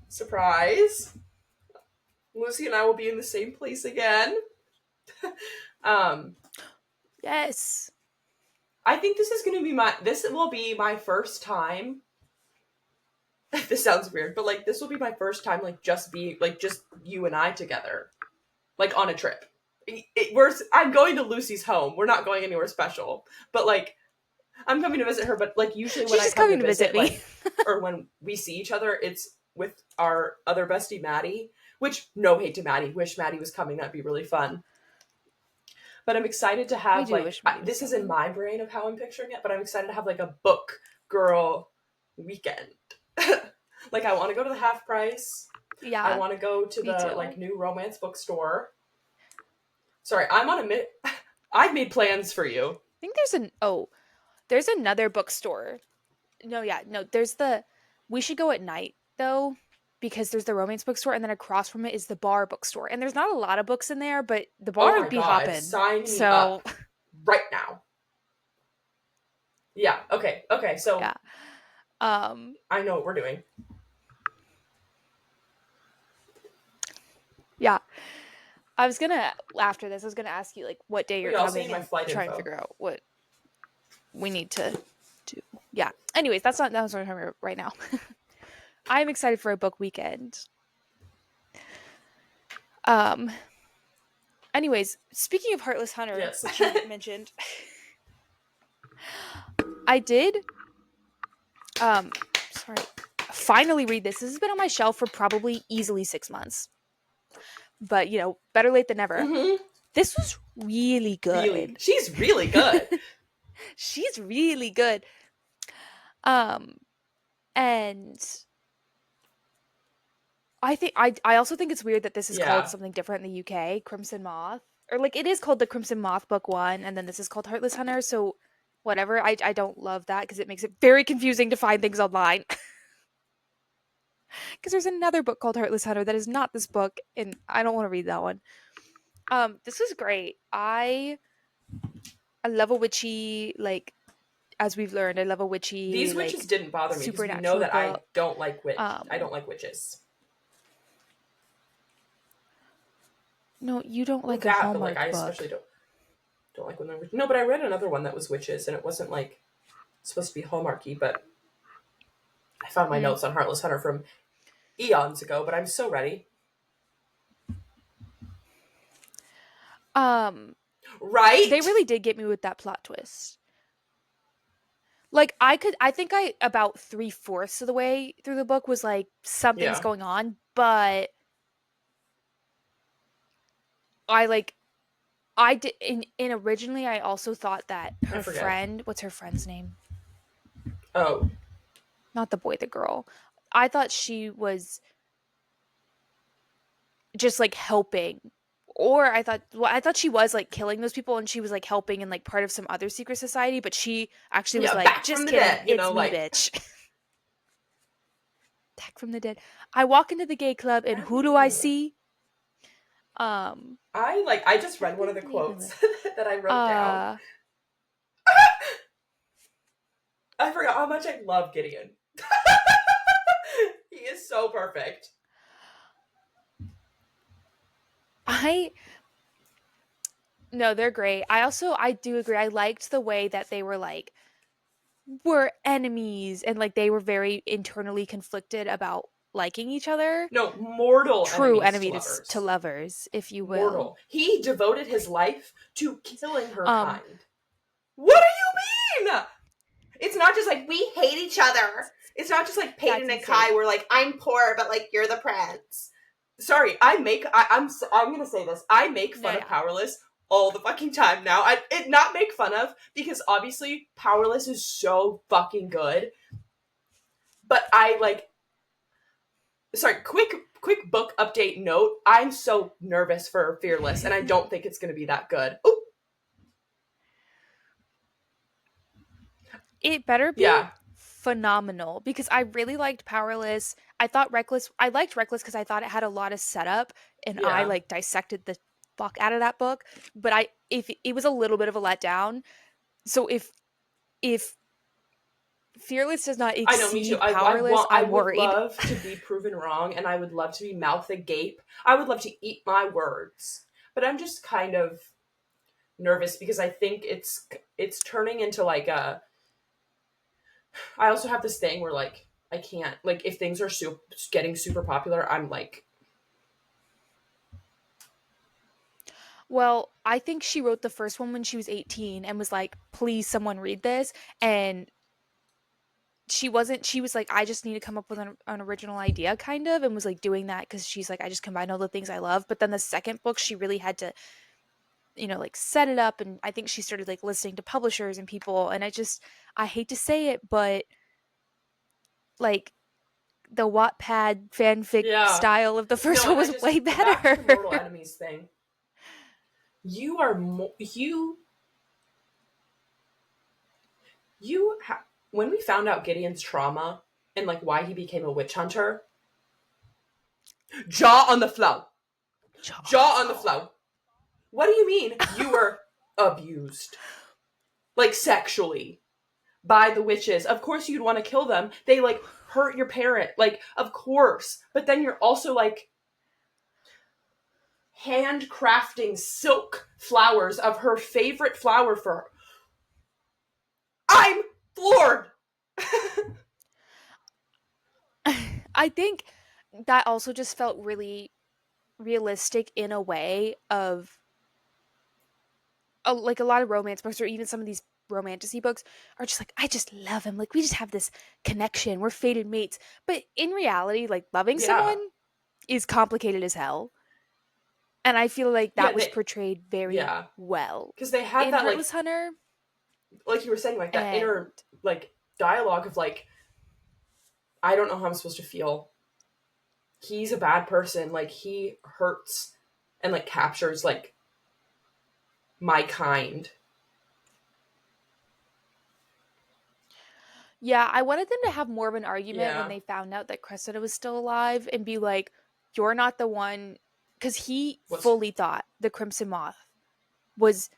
Speaker 2: surprise. Lucy and I will be in the same place again. um,
Speaker 3: yes.
Speaker 2: I think this will be my first time. This sounds weird, but like this will be my first time like just you and I together, like on a trip. I'm going to Lucy's home. We're not going anywhere special, but like I'm coming to visit her. But like usually when
Speaker 3: She's
Speaker 2: I
Speaker 3: just
Speaker 2: come to
Speaker 3: coming to visit
Speaker 2: visit,
Speaker 3: me.
Speaker 2: like or when we see each other, it's with our other bestie Maddie. Which no hate to Maddie. Wish Maddie was coming. That'd be really fun. But I'm excited to
Speaker 3: We
Speaker 2: have
Speaker 3: do
Speaker 2: like
Speaker 3: wish Maddie was
Speaker 2: this is in
Speaker 3: coming.
Speaker 2: my brain of how I'm picturing it, but I'm excited to have like a book girl weekend. Like I want to go to the Half Price. I
Speaker 3: Yeah,
Speaker 2: want to go to
Speaker 3: me
Speaker 2: the
Speaker 3: too.
Speaker 2: like new romance bookstore. Sorry, I'm on a I've made plans for you.
Speaker 3: I think there's another bookstore. No, yeah, no, there's the we should go at night though because there's the romance bookstore and then across from it is the bar bookstore. And there's not a lot of books in there, but the
Speaker 2: Oh
Speaker 3: bar
Speaker 2: my
Speaker 3: be
Speaker 2: god,
Speaker 3: hopping.
Speaker 2: sign me up
Speaker 3: So,
Speaker 2: right now. Yeah, okay. Okay, so
Speaker 3: yeah. Um
Speaker 2: I know what we're doing.
Speaker 3: yeah. I was going to after this I was going to ask you like what day
Speaker 2: Oh
Speaker 3: you're
Speaker 2: yeah, I'll send
Speaker 3: coming
Speaker 2: you my
Speaker 3: and
Speaker 2: flight
Speaker 3: try and
Speaker 2: info.
Speaker 3: figure out what we need to do. Yeah. Anyways, that's what I'm talking about right now. I'm excited for a book weekend. Um anyways, speaking of Heartless Hunter,
Speaker 2: Yes.
Speaker 3: which you mentioned, I did sorry, finally read this. This has been on my shelf for probably easily 6 months. But, you know, better late than never.
Speaker 2: Mm-hmm.
Speaker 3: This was really
Speaker 2: Really.
Speaker 3: good.
Speaker 2: She's really good.
Speaker 3: She's really good. Um and I also think it's weird that this is called
Speaker 2: Yeah.
Speaker 3: something different in the UK, Crimson Moth. or like it is called the Crimson Moth book 1, and then this is called Heartless Hunter, so whatever. I don't love that because it makes it very confusing to find things online. Because there's another book called Heartless Hunter that is not this book, and I don't want to read that one. This was great. I love a witchy, like, as we've learned, I love a witchy,
Speaker 2: These witches
Speaker 3: like,
Speaker 2: didn't bother me because we know
Speaker 3: supernatural
Speaker 2: that I
Speaker 3: book.
Speaker 2: don't like I don't like witches.
Speaker 3: No, you don't like a
Speaker 2: But
Speaker 3: Hallmark
Speaker 2: like I
Speaker 3: book.
Speaker 2: especially don't like when they're no. But I read another one that was witches, and it wasn't like supposed to be Hallmarky, but I found my notes on Heartless Hunter from eons ago. But I'm so ready. Right?
Speaker 3: They really did get me with that plot twist. Like, I think I, about 3/4 of the way through the book was like, something's going on, but I did, in originally, I also thought that her friend, what's her friend's name?
Speaker 2: Oh.
Speaker 3: Not the boy, the girl. I thought she was just like helping, or I thought she was like killing those people, and she was like helping in like part of some other secret society, but she actually was like, just kidding, dead, it's me, like... bitch. Back from the dead. I walk into the gay club, and who do I see?
Speaker 2: I just read one of the quotes that I wrote down. I forgot how much I love Gideon. He is so perfect.
Speaker 3: No, they're great. I do agree. I liked the way that they were like, we're enemies, and like they were very internally conflicted about liking each other.
Speaker 2: No, mortal
Speaker 3: true
Speaker 2: enemies
Speaker 3: to lovers, if you will.
Speaker 2: Mortal. He devoted his life to killing her kind. What do you mean? It's not just like we hate each other. It's not just like Peyton and Kai were like, I'm poor, but like you're the prince. Sorry, I'm gonna say this. I make fun of Powerless all the fucking time now. Not make fun of, because obviously Powerless is so fucking good. But quick book update note. I'm so nervous for Fearless, and I don't think it's gonna be that good. Ooh.
Speaker 3: It better be phenomenal, because I really liked Powerless. I liked Reckless because I thought it had a lot of setup, and I like dissected the fuck out of that book. But if it was a little bit of a letdown. So if Fearless does not exceed, I know, me too. Powerless, I'm worried.
Speaker 2: I would love to be proven wrong, and I would love to be mouth agape. I would love to eat my words. But I'm just kind of nervous because I think it's turning into like a... I also have this thing where like I can't, like, if things are getting super popular, I'm like...
Speaker 3: Well, I think she wrote the first one when she was 18 and was like, please someone read this, and she was like, I just need to come up with an original idea, kind of, and was like doing that because she's like, I just combined all the things I love. But then the second book, she really had to, like, set it up, and I think she started like listening to publishers and people, and I hate to say it, but like the Wattpad fanfic style of the first one was way better.
Speaker 2: Back to the Mortal Enemies thing. You are when we found out Gideon's trauma and like why he became a witch hunter, jaw on the floor. Jaw on the floor. What do you mean you were abused? Like, sexually by the witches? Of course you'd want to kill them. They like hurt your parent. Like, of course. But then you're also like handcrafting silk flowers of her favorite flower for her. I'm floored.
Speaker 3: I think that also just felt really realistic in a way of like a lot of romance books, or even some of these romantic-y books are just like, I just love him, like we just have this connection, we're fated mates. But in reality, like, loving someone is complicated as hell, and I feel like that was portrayed very well,
Speaker 2: because they had that
Speaker 3: Heartless Hunter,
Speaker 2: like you were saying, like that inner like dialogue of like, I don't know how I'm supposed to feel. He's a bad person. Like, he hurts and like captures like my kind.
Speaker 3: Yeah, I wanted them to have more of an argument when
Speaker 2: Yeah.
Speaker 3: they found out that Cressida was still alive and be like, you're not the one. Because he
Speaker 2: What's
Speaker 3: fully thought the Crimson Moth was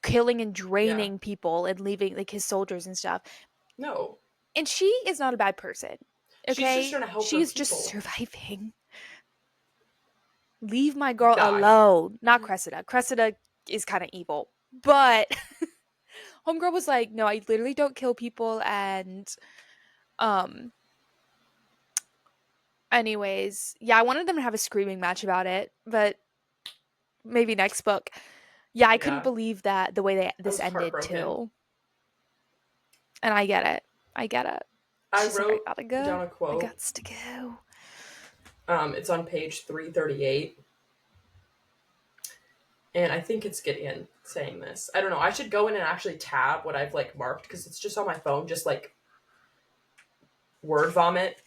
Speaker 3: killing and
Speaker 2: yeah.
Speaker 3: draining people and leaving like his soldiers and stuff.
Speaker 2: No.
Speaker 3: And she is not a bad person.
Speaker 2: She's just
Speaker 3: Okay?
Speaker 2: trying to help
Speaker 3: She
Speaker 2: her
Speaker 3: is just
Speaker 2: people.
Speaker 3: surviving. Leave my girl
Speaker 2: Die.
Speaker 3: alone. Not Cressida. Cressida is kind of evil. But Homegirl was like, no, I literally don't kill people. And um anyways, yeah, I wanted them to have a screaming match about it, but maybe next book. Yeah, I couldn't
Speaker 2: Yeah.
Speaker 3: believe that the way
Speaker 2: I
Speaker 3: this
Speaker 2: was
Speaker 3: ended
Speaker 2: heartbroken.
Speaker 3: too. And I get it. I get it.
Speaker 2: I
Speaker 3: She's like, I
Speaker 2: wrote
Speaker 3: gotta go.
Speaker 2: down a
Speaker 3: I
Speaker 2: quote.
Speaker 3: gots to go.
Speaker 2: It's on page 338. And I think it's Gideon saying this. I don't know. I should go in and actually tab what I've like marked because it's just on my phone, just like word vomit.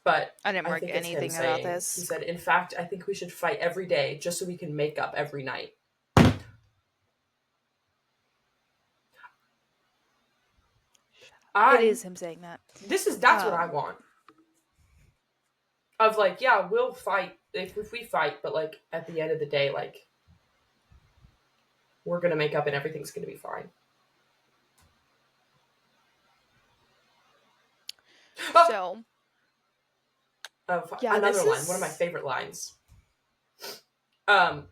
Speaker 2: But
Speaker 3: I didn't
Speaker 2: I
Speaker 3: mark
Speaker 2: think it's him
Speaker 3: anything about
Speaker 2: saying, he
Speaker 3: this.
Speaker 2: said, in fact, I think we should fight every day just so we can make up every night.
Speaker 3: It is him saying that.
Speaker 2: That's what I want. Of like, yeah, we'll fight if we fight, but like at the end of the day, like we're gonna make up and everything's gonna be fine.
Speaker 3: So yeah,
Speaker 2: Another
Speaker 3: this
Speaker 2: line, one of my
Speaker 3: is
Speaker 2: favorite lines.
Speaker 3: oh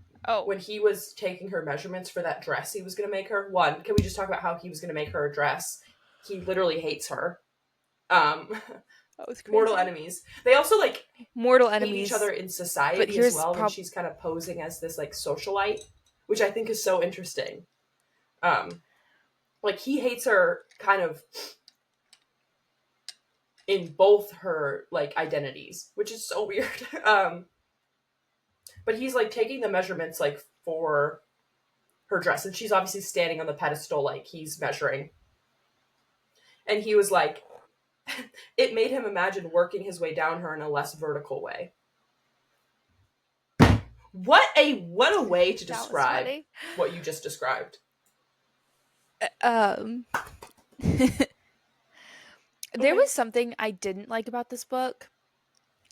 Speaker 2: When he was taking her measurements for that dress he was gonna make her. One, can we just talk about how he was gonna make her a dress? He literally hates her. Um,
Speaker 3: that was crazy.
Speaker 2: Mortal enemies. They also like
Speaker 3: Mortal
Speaker 2: hate
Speaker 3: enemies.
Speaker 2: each other in society
Speaker 3: but
Speaker 2: as well, and she's kind of posing as this like socialite, which I think is so interesting. Like he hates her kind of in both her like identities, which is so weird. But he's like taking the measurements like for her dress, and she's obviously standing on the pedestal like he's measuring. And he was like, it made him imagine working his way down her in a less vertical way. What a way to describe what you just described.
Speaker 3: There was something I didn't like about this book.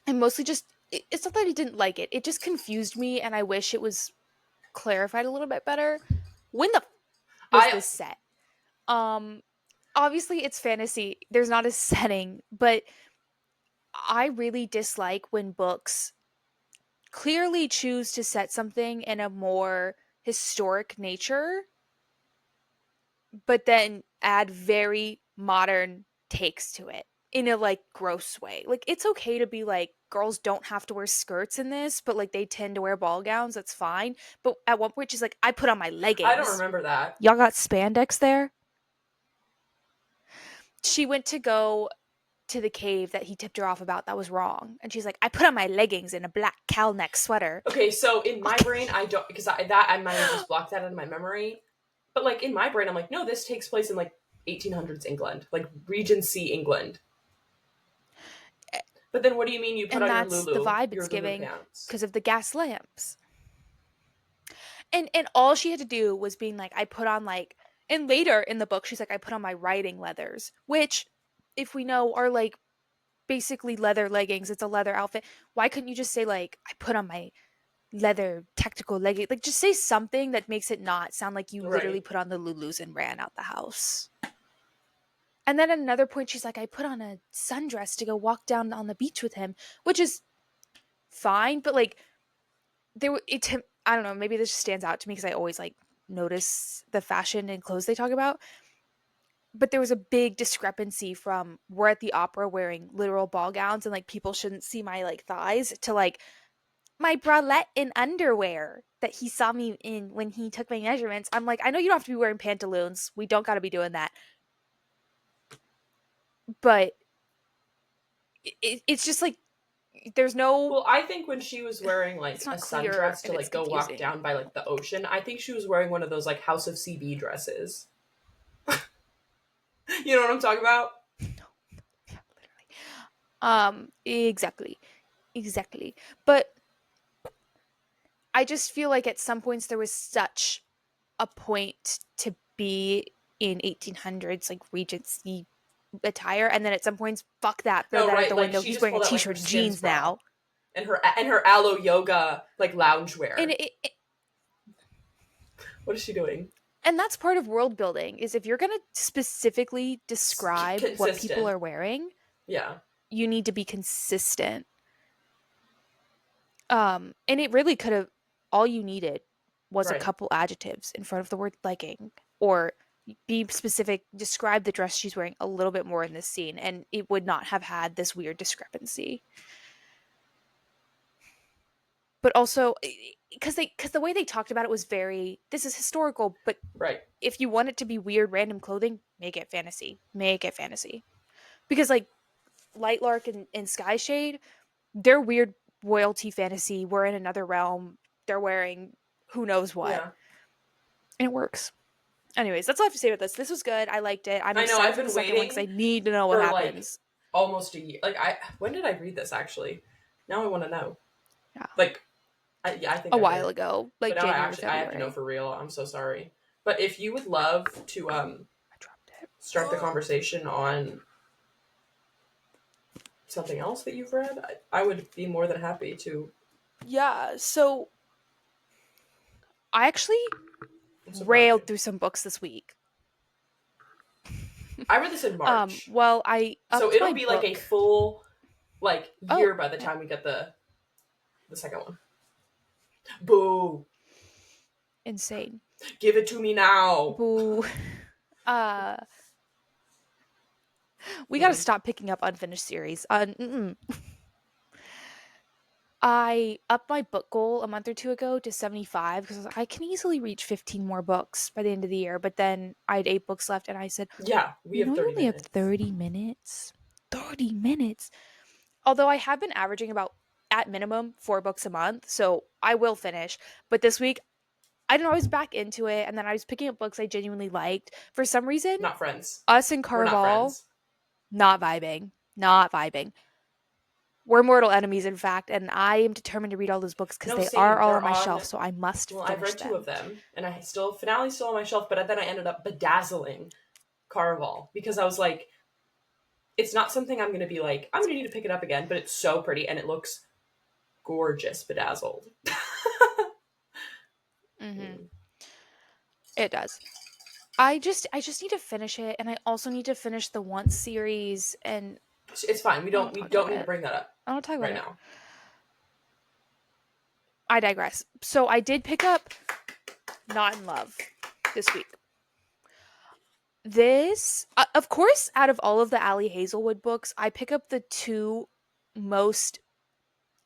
Speaker 3: And mostly just it's not that I didn't like it. It just confused me and I wish it was clarified a little bit better. When the was this set? Obviously it's fantasy. There's not a setting, but I really dislike when books clearly choose to set something in a more historic nature, but then add very modern takes to it in a like gross way. Like it's okay to be like girls don't have to wear skirts in this, but like they tend to wear ball gowns, that's fine. But at one point she's like, I put on my leggings.
Speaker 2: I don't remember that.
Speaker 3: Y'all got spandex there? She went to go to the cave that he tipped her off about that was wrong. And she's like, I put on my leggings and a black cowl neck sweater.
Speaker 2: Okay, so in my brain, I don't, because I might have just blocked that out of my memory. But like in my brain, I'm like, no, this takes place in like 1800s England, like Regency England. But then what do you mean you put on your Lulu?
Speaker 3: And that's the vibe
Speaker 2: your
Speaker 3: it's
Speaker 2: Lulu
Speaker 3: giving
Speaker 2: pants?
Speaker 3: because of the gas lamps. And all she had to do was being like, I put on like, and later in the book, she's like, I put on my riding leathers, which, if we know, are like basically leather leggings. It's a leather outfit. Why couldn't you just say like, I put on my leather tactical leggings? Like, just say something that makes it not sound like you literally put on the Lulus and ran out the house. And then at another point, she's like, I put on a sundress to go walk down on the beach with him, which is fine, but like, I don't know, maybe this just stands out to me because I always like notice the fashion and clothes they talk about. But there was a big discrepancy from we're at the opera wearing literal ball gowns and like people shouldn't see my like thighs to like my bralette in underwear that he saw me in when he took my measurements. I'm like, I know you don't have to be wearing pantaloons. We don't got to be doing that. But it's just like there's no.
Speaker 2: Well, I think when she was wearing like a sundress to like go walk down by like the ocean, I think she was wearing one of those like House of CB dresses. You know what I'm talking about?
Speaker 3: No, literally. Exactly. But I just feel like at some points there was such a point to be in 1800s like Regency attire, and then at some points, fuck that, throw that out the window. He's wearing a t-shirt and jeans now,
Speaker 2: and her aloe yoga like loungewear.
Speaker 3: And
Speaker 2: what is she doing?
Speaker 3: And that's part of world building, is if you're going to specifically describe what people are wearing, you need to be consistent. And it really could have, all you needed was a couple adjectives in front of the word legging, or be specific, describe the dress she's wearing a little bit more in this scene, and it would not have had this weird discrepancy. But also, because the way they talked about it was very, this is historical, but if you want it to be weird random clothing, make it fantasy. Because like Lightlark and Skyshade, they're weird royalty fantasy. We're in another realm. They're wearing who knows what. And it works. Anyways, that's all I have to say about this. This was good. I liked it. I'm excited for the second one because I need to know what happens.
Speaker 2: Like, almost a year. Like, when did I read this, actually? Now I want to know.
Speaker 3: Yeah.
Speaker 2: Like, I think
Speaker 3: a while ago. Like,
Speaker 2: but now
Speaker 3: January,
Speaker 2: I have to know for real. I'm so sorry. But if you would love to start the conversation on something else that you've read, I would be more than happy to.
Speaker 3: Yeah, so I actually railed through some books this week.
Speaker 2: I read this in March.
Speaker 3: So
Speaker 2: it'll be like a full year by the time we get the second one. Boo.
Speaker 3: Insane.
Speaker 2: Give it to me now.
Speaker 3: Boo. We gotta stop picking up unfinished series. I upped my book goal a month or two ago to 75 because I can easily reach 15 more books by the end of the year. But then I had 8 books left, and I said,
Speaker 2: we have 30
Speaker 3: only have 30 minutes. 30 minutes. Although I have been averaging about, at minimum, 4 books a month, so I will finish. But this week, I don't know, I was back into it, and then I was picking up books I genuinely liked. For some reason,
Speaker 2: not friends.
Speaker 3: Us and Caraval, not vibing. We're mortal enemies, in fact, and I am determined to read all those books because they are all on my shelf, so I must finish them.
Speaker 2: I've read 2 of them, and finale's still on my shelf, but then I ended up bedazzling Caraval because I was like, it's not something I'm going to be like, I'm going to need to pick it up again, but it's so pretty, and it looks gorgeous bedazzled.
Speaker 3: Mm-hmm. It does. I just need to finish it, and I also need to finish the Once series, and
Speaker 2: it's fine. We don't need to bring that up.
Speaker 3: I don't talk about
Speaker 2: right
Speaker 3: it
Speaker 2: now.
Speaker 3: I digress. So I did pick up Not in Love this week. This, of course, out of all of the Allie Hazelwood books, I pick up the 2 most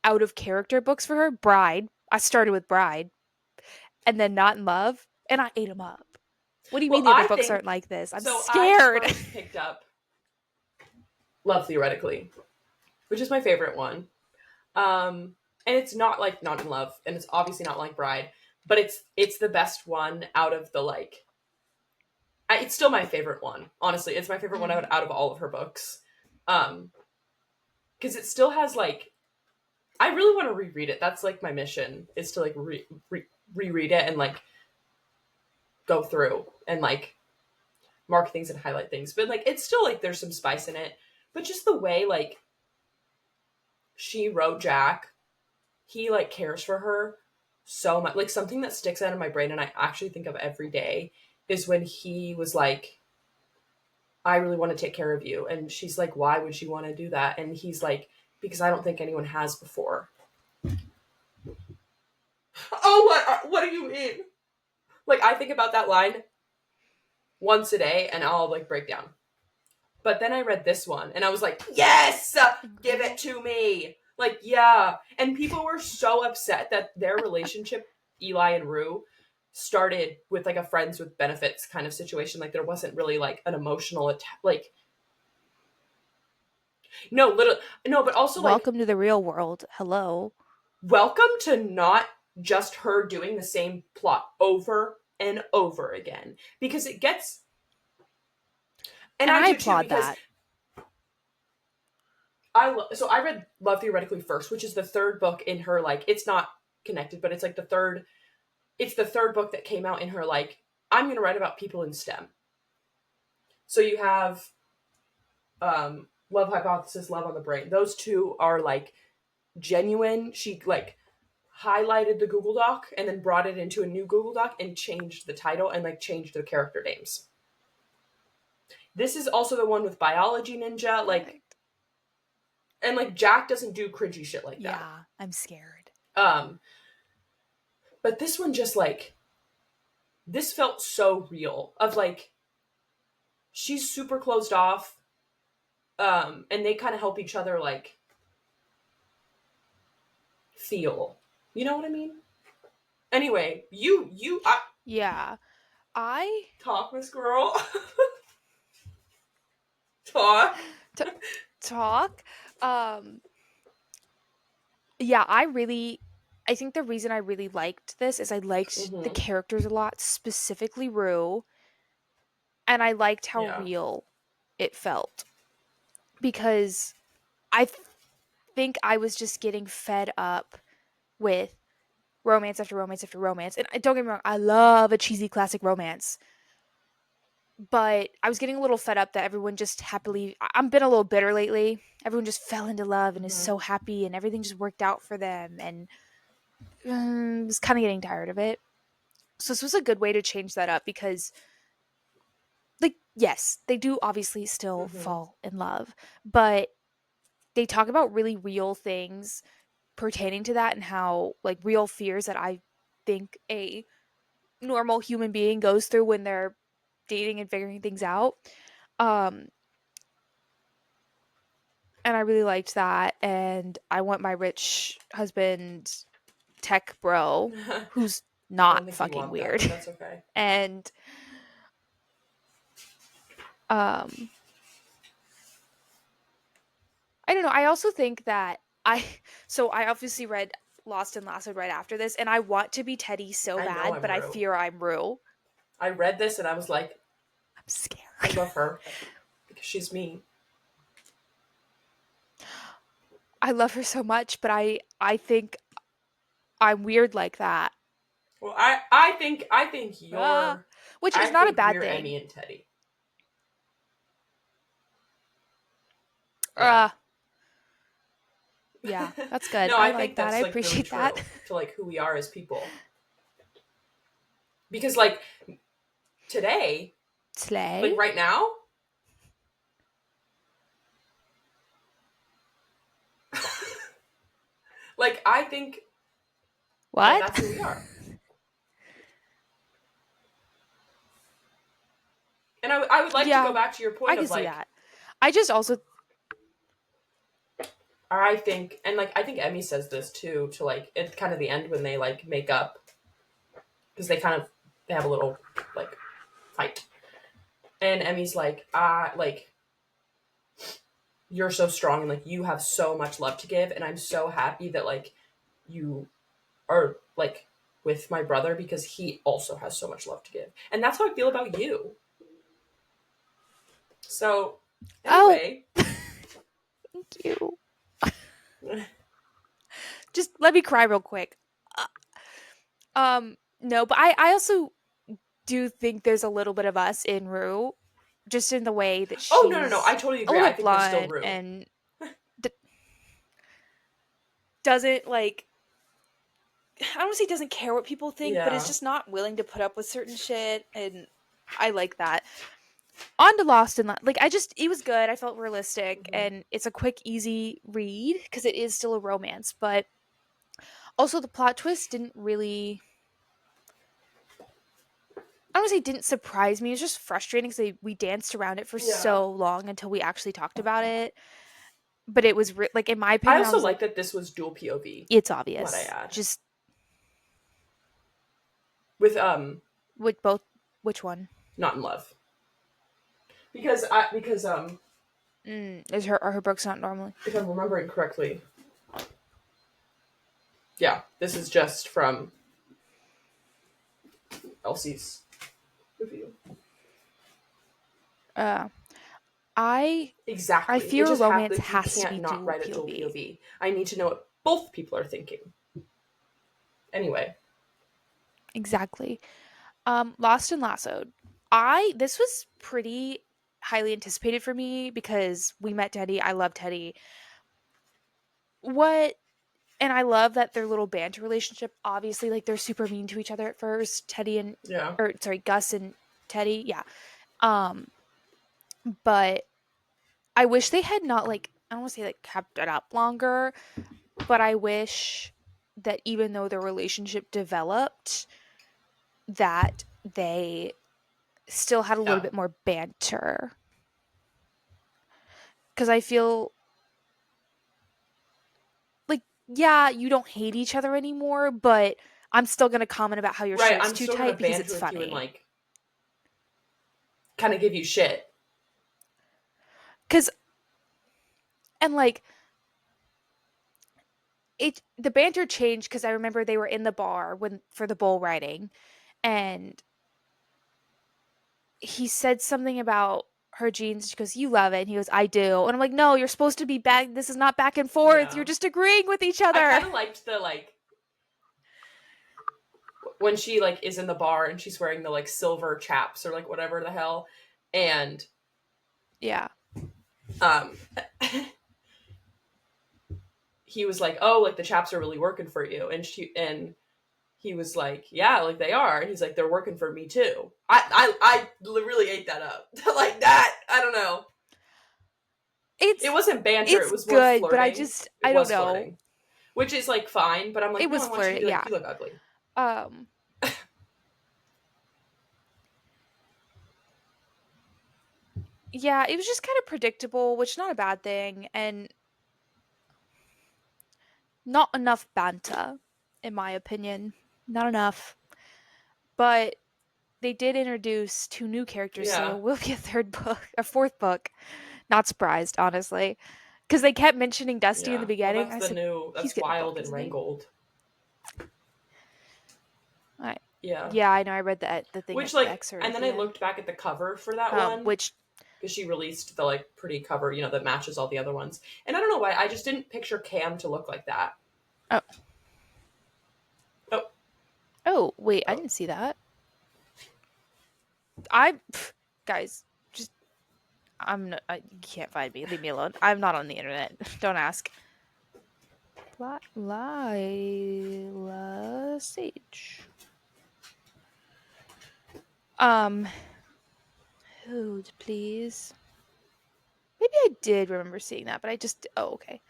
Speaker 3: out of character books for her. Bride. I started with Bride, and then Not in Love, and I ate them up. What do you mean the other books aren't like this? I'm scared.
Speaker 2: I first picked up Love Theoretically, which is my favorite one. And it's not like Not in Love, and it's obviously not like Bride, but it's the best one out of the it's still my favorite one. Honestly, it's my favorite one out of all of her books. Because it still has I really want to reread it. That's my mission, is to reread it and go through and mark things and highlight things. But it's still there's some spice in it. But just the way she wrote Jack, he cares for her so much. Something that sticks out of my brain and I actually think of every day is when he was I really want to take care of you. And she's why would she want to do that? And he's because I don't think anyone has before. Oh, what do you mean? I think about that line once a day and I'll break down. But then I read this one and I was like, yes, give it to me. Yeah. And people were so upset that their relationship, Eli and Rue, started with a friends with benefits kind of situation. There wasn't really an emotional no, but also
Speaker 3: welcome to the real world. Hello.
Speaker 2: Welcome to not just her doing the same plot over and over again, because it gets. And I applaud that. So I read Love Theoretically first, which is the 3rd book in her it's not connected, but it's the third book that came out in her I'm going to write about people in STEM. So you have Love Hypothesis, Love on the Brain. Those two are like genuine. She like highlighted the Google Doc and then brought it into a new Google Doc and changed the title and like changed the character names. This is also the one with Biology Ninja, like, and like Jack doesn't do cringy shit like that.
Speaker 3: Yeah, I'm scared.
Speaker 2: But this one just like, this felt so real. Of like, she's super closed off, and they kind of help each other like feel. You know what I mean? Anyway,
Speaker 3: yeah, I
Speaker 2: talk, Miss Girl. Talk.
Speaker 3: Talk. Yeah, I think the reason I really liked this is I liked the characters a lot, specifically Rue, and I liked how real it felt. Because I think I was just getting fed up with romance after romance after romance. And don't get me wrong, I love a cheesy classic romance. But I was getting a little fed up that everyone just happily... I've been a little bitter lately. Everyone just fell into love and is so happy and everything just worked out for them. And I was kind of getting tired of it. So this was a good way to change that up because, like, yes, they do obviously still fall in love. But they talk about really real things pertaining to that and how, like, real fears that I think a normal human being goes through when they're dating and figuring things out. And I really liked that. And I want my rich husband, tech bro, who's not fucking weird.
Speaker 2: That, that's okay.
Speaker 3: And I don't know. I also think that I obviously read Lost and Lassoed right after this, and I want to be Teddy so bad, but Rue. I fear I'm Rue.
Speaker 2: I read this and I was like,
Speaker 3: I'm scared.
Speaker 2: I love her because she's me.
Speaker 3: I love her so much, but I think I'm weird like that.
Speaker 2: Well, I think you're,
Speaker 3: which is not a bad thing.
Speaker 2: Emmy and Teddy.
Speaker 3: Yeah, that's good.
Speaker 2: No,
Speaker 3: I like that. I appreciate
Speaker 2: really
Speaker 3: that.
Speaker 2: To like who we are as people. Because like today, like right now, like I think
Speaker 3: what?
Speaker 2: that's who we are. And I would like to go back to your point. I can see that.
Speaker 3: I just also,
Speaker 2: I think, and like I think Emmy says this too, to like at kind of the end when they like make up, because they have a little like fight, and Emmy's like, like you're so strong and like you have so much love to give, and I'm so happy that like you are like with my brother because he also has so much love to give, and that's how I feel about you. So anyway,
Speaker 3: thank you. Just let me cry real quick. No, but I also do think there's a little bit of us in Rue, just in the way that she's...
Speaker 2: Oh, no. I totally agree. I think there's still Rue.
Speaker 3: And doesn't, like... I don't want to say doesn't care what people think, but is just not willing to put up with certain shit, and I like that. On to Lost and like it was good. I felt realistic, and it's a quick, easy read because it is still a romance, but also the plot twist didn't really... I don't want to say didn't surprise me. It was just frustrating because we danced around it for so long until we actually talked about it. But it was like, in my opinion,
Speaker 2: I also like that this was dual POV.
Speaker 3: It's obvious.
Speaker 2: What I add.
Speaker 3: Just
Speaker 2: with
Speaker 3: both. Which one?
Speaker 2: Not in Love. Because
Speaker 3: is are her books not normally?
Speaker 2: If I'm remembering correctly. Yeah, this is just from Elsie's review. Exactly.
Speaker 3: I fear romance has to be
Speaker 2: not write a dual POV. I need to know what both people are thinking. Anyway.
Speaker 3: Exactly. Lost and Lassoed. This was pretty highly anticipated for me because we met Teddy. I love Teddy. What and I love that their little banter relationship. Obviously, like they're super mean to each other at first.
Speaker 2: Yeah.
Speaker 3: Gus and Teddy. Yeah. Um, but I wish they had not like I don't want to say like kept it up longer, but I wish that even though their relationship developed, that they still had a little
Speaker 2: Yeah.
Speaker 3: bit more banter. Because I feel like, yeah, you don't hate each other anymore, but I'm still going to comment about how your
Speaker 2: Right.
Speaker 3: shirt's
Speaker 2: I'm
Speaker 3: too
Speaker 2: still gonna
Speaker 3: tight because
Speaker 2: banter
Speaker 3: it's
Speaker 2: with you and
Speaker 3: funny.
Speaker 2: like kind of give you shit.
Speaker 3: Because, and like, the banter changed because I remember they were in the bar for the bull riding, and he said something about her jeans. She goes, "You love it," and he goes, "I do," and I'm like, "No, you're supposed to be back. This is not back and forth. You're
Speaker 2: Yeah.
Speaker 3: just agreeing with each
Speaker 2: I
Speaker 3: other."
Speaker 2: kind of liked the like when she like is in the bar and she's wearing the like silver chaps or like whatever the hell, and
Speaker 3: Yeah,
Speaker 2: um he was like, "Oh, like the chaps are really working for you," and he was like, "Yeah, like they are," and he's like, "They're working for me too." I really ate that up like that. I don't know. It
Speaker 3: it's
Speaker 2: wasn't banter. It
Speaker 3: it's
Speaker 2: was more
Speaker 3: good, but
Speaker 2: flirting.
Speaker 3: I
Speaker 2: It
Speaker 3: don't
Speaker 2: was
Speaker 3: know.
Speaker 2: flirting, which is like fine. But I'm
Speaker 3: It
Speaker 2: like, no,
Speaker 3: was
Speaker 2: I want you to
Speaker 3: flirty,
Speaker 2: be like,
Speaker 3: yeah.
Speaker 2: you look ugly.
Speaker 3: Um, yeah, it was just kind of predictable, which is not a bad thing, and not enough banter, in my opinion. Not enough. But they did introduce two new characters, so there
Speaker 2: Yeah.
Speaker 3: will be a fourth book. Not surprised, honestly. Because they kept mentioning Dusty in the
Speaker 2: Yeah. Well,
Speaker 3: beginning.
Speaker 2: that's
Speaker 3: I
Speaker 2: the
Speaker 3: said,
Speaker 2: new.
Speaker 3: he's
Speaker 2: That's
Speaker 3: getting a
Speaker 2: Wild
Speaker 3: book,
Speaker 2: and
Speaker 3: isn't he?
Speaker 2: Wrangled.
Speaker 3: I,
Speaker 2: Yeah.
Speaker 3: yeah, I know. I read the thing,
Speaker 2: Which
Speaker 3: the
Speaker 2: like,
Speaker 3: excerpt
Speaker 2: and
Speaker 3: at
Speaker 2: then
Speaker 3: the
Speaker 2: I
Speaker 3: end.
Speaker 2: looked back at the cover for that one
Speaker 3: Which,
Speaker 2: because she released the like pretty cover, that matches all the other ones. And I don't know why I just didn't picture Cam to look like that.
Speaker 3: oh,
Speaker 2: Oh,
Speaker 3: oh, wait, I
Speaker 2: oh,
Speaker 3: didn't see that. Guys, just I'm not. You can't find me. Leave me alone. I'm not on the internet. Don't ask. Lila Sage. Um, hold please. Maybe I did remember seeing that, but I just. Oh, okay.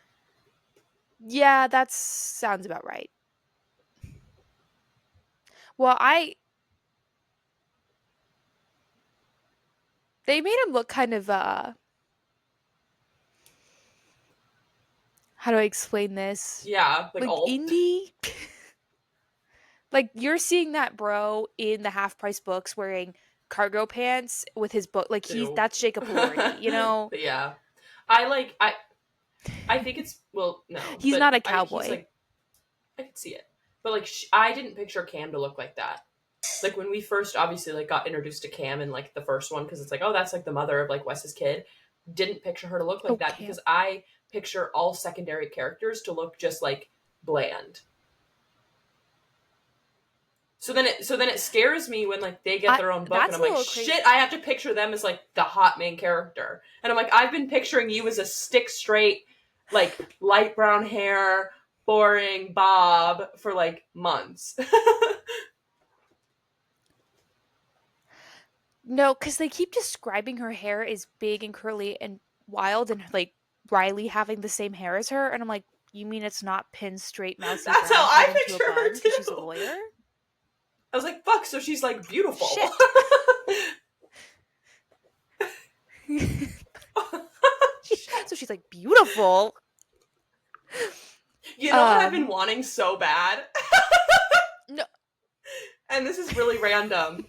Speaker 3: Yeah, that sounds about right. Well, they made him look kind of how do I explain this?
Speaker 2: yeah, like
Speaker 3: Like
Speaker 2: alt.
Speaker 3: indie. Like you're seeing that bro in the half price books wearing cargo pants with his book. Like
Speaker 2: Ew.
Speaker 3: that's Jacob Elordi, you know?
Speaker 2: But yeah, I like I think it's well no,
Speaker 3: He's
Speaker 2: but
Speaker 3: not a
Speaker 2: he's
Speaker 3: cowboy.
Speaker 2: like I could see it, but like I didn't picture Cam to look like that. Like when we first obviously like got introduced to Cam in like the first one because it's like, oh, that's like the mother of like Wes's kid. Didn't picture her to look like
Speaker 3: Oh,
Speaker 2: that
Speaker 3: Cam.
Speaker 2: because I picture all secondary characters to look just like bland. So then it scares me when like they get
Speaker 3: I
Speaker 2: their own book and
Speaker 3: That's
Speaker 2: I'm
Speaker 3: a
Speaker 2: like,
Speaker 3: little crazy.
Speaker 2: shit, I have to picture them as like the hot main character. And I'm like, I've been picturing you as a stick straight, like light brown hair, boring Bob for like months.
Speaker 3: No, because they keep describing her hair as big and curly and wild, and like Riley having the same hair as her, and I'm like, you mean it's not pinned straight, mousy
Speaker 2: That's how
Speaker 3: brown
Speaker 2: I
Speaker 3: tied into a
Speaker 2: picture her
Speaker 3: bun because she's a
Speaker 2: too.
Speaker 3: lawyer?
Speaker 2: I was like, fuck, so she's like beautiful.
Speaker 3: Shit. So she's like beautiful.
Speaker 2: You know what I've been
Speaker 3: Um,
Speaker 2: wanting so bad?
Speaker 3: no,
Speaker 2: And this is really random.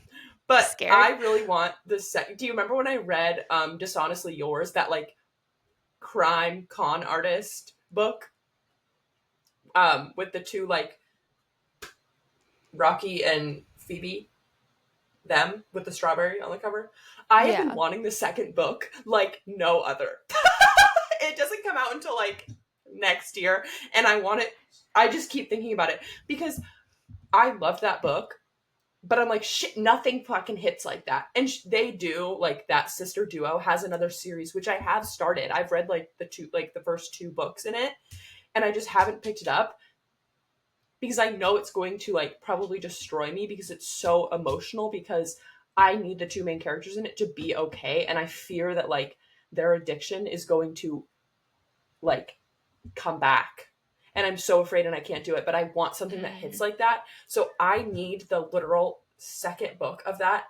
Speaker 2: But
Speaker 3: scared.
Speaker 2: I really want the second. Do you remember when I read Dishonestly Yours, that like crime con artist book? With the two like Rocky and Phoebe, them with the strawberry on the cover. I have been
Speaker 3: Yeah.
Speaker 2: wanting the second book like no other. It doesn't come out until like next year, and I want it. I just keep thinking about it because I loved that book, but I'm like, shit, nothing fucking hits like that. And they do, like, that sister duo has another series, which I have started. I've read, like, the first 2 books in it, and I just haven't picked it up because I know it's going to, like, probably destroy me because it's so emotional, because I need the 2 main characters in it to be okay, and I fear that, like, their addiction is going to, like, come back. And I'm so afraid and I can't do it, but I want something that hits like that. So I need the literal second book of that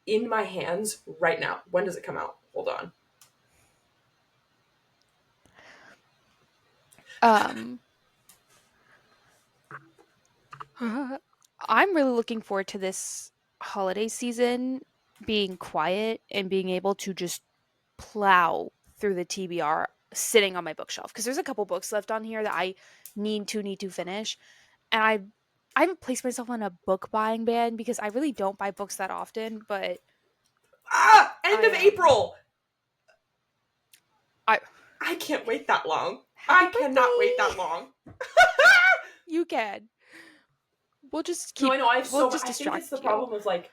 Speaker 2: in my hands right now. When does it come out? Hold on.
Speaker 3: I'm really looking forward to this holiday season being quiet and being able to just plow through the TBR sitting on my bookshelf, because there's a couple books left on here that I need to finish, and I haven't placed myself on a book buying ban because I really don't buy books that often, but
Speaker 2: End of April.
Speaker 3: I
Speaker 2: I can't wait that long.
Speaker 3: Happy
Speaker 2: I cannot wait
Speaker 3: birthday!
Speaker 2: that long.
Speaker 3: You can. We'll just keep.
Speaker 2: No, I know.
Speaker 3: We'll just
Speaker 2: I think
Speaker 3: distract
Speaker 2: it's the
Speaker 3: you.
Speaker 2: problem of, like,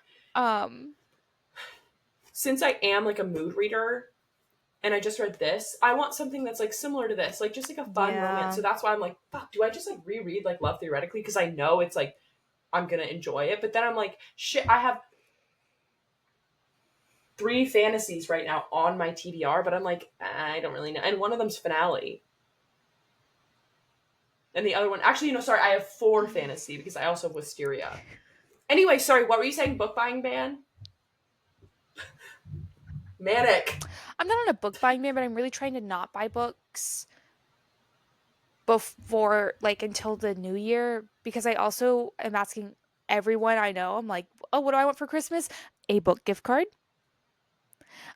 Speaker 2: since I am, like, a mood reader, and I just read this, I want something that's, like, similar to this, like, just, like, a fun romance. So that's why I'm like, fuck, do I just, like, reread, like, Love Theoretically? Because I know it's, like, I'm gonna enjoy it. But then I'm like, shit, I have 3 fantasies right now on my TBR, but I'm like, I don't really know. And one of them's finale. And the other one, actually, sorry, I have 4 fantasy because I also have Wisteria. Anyway, sorry, what were you saying? Book buying ban? Manic.
Speaker 3: I'm not on a book buying ban, but I'm really trying to not buy books before, like, until the new year, because I also am asking everyone I know. I'm like, oh, what do I want for Christmas? A book gift card,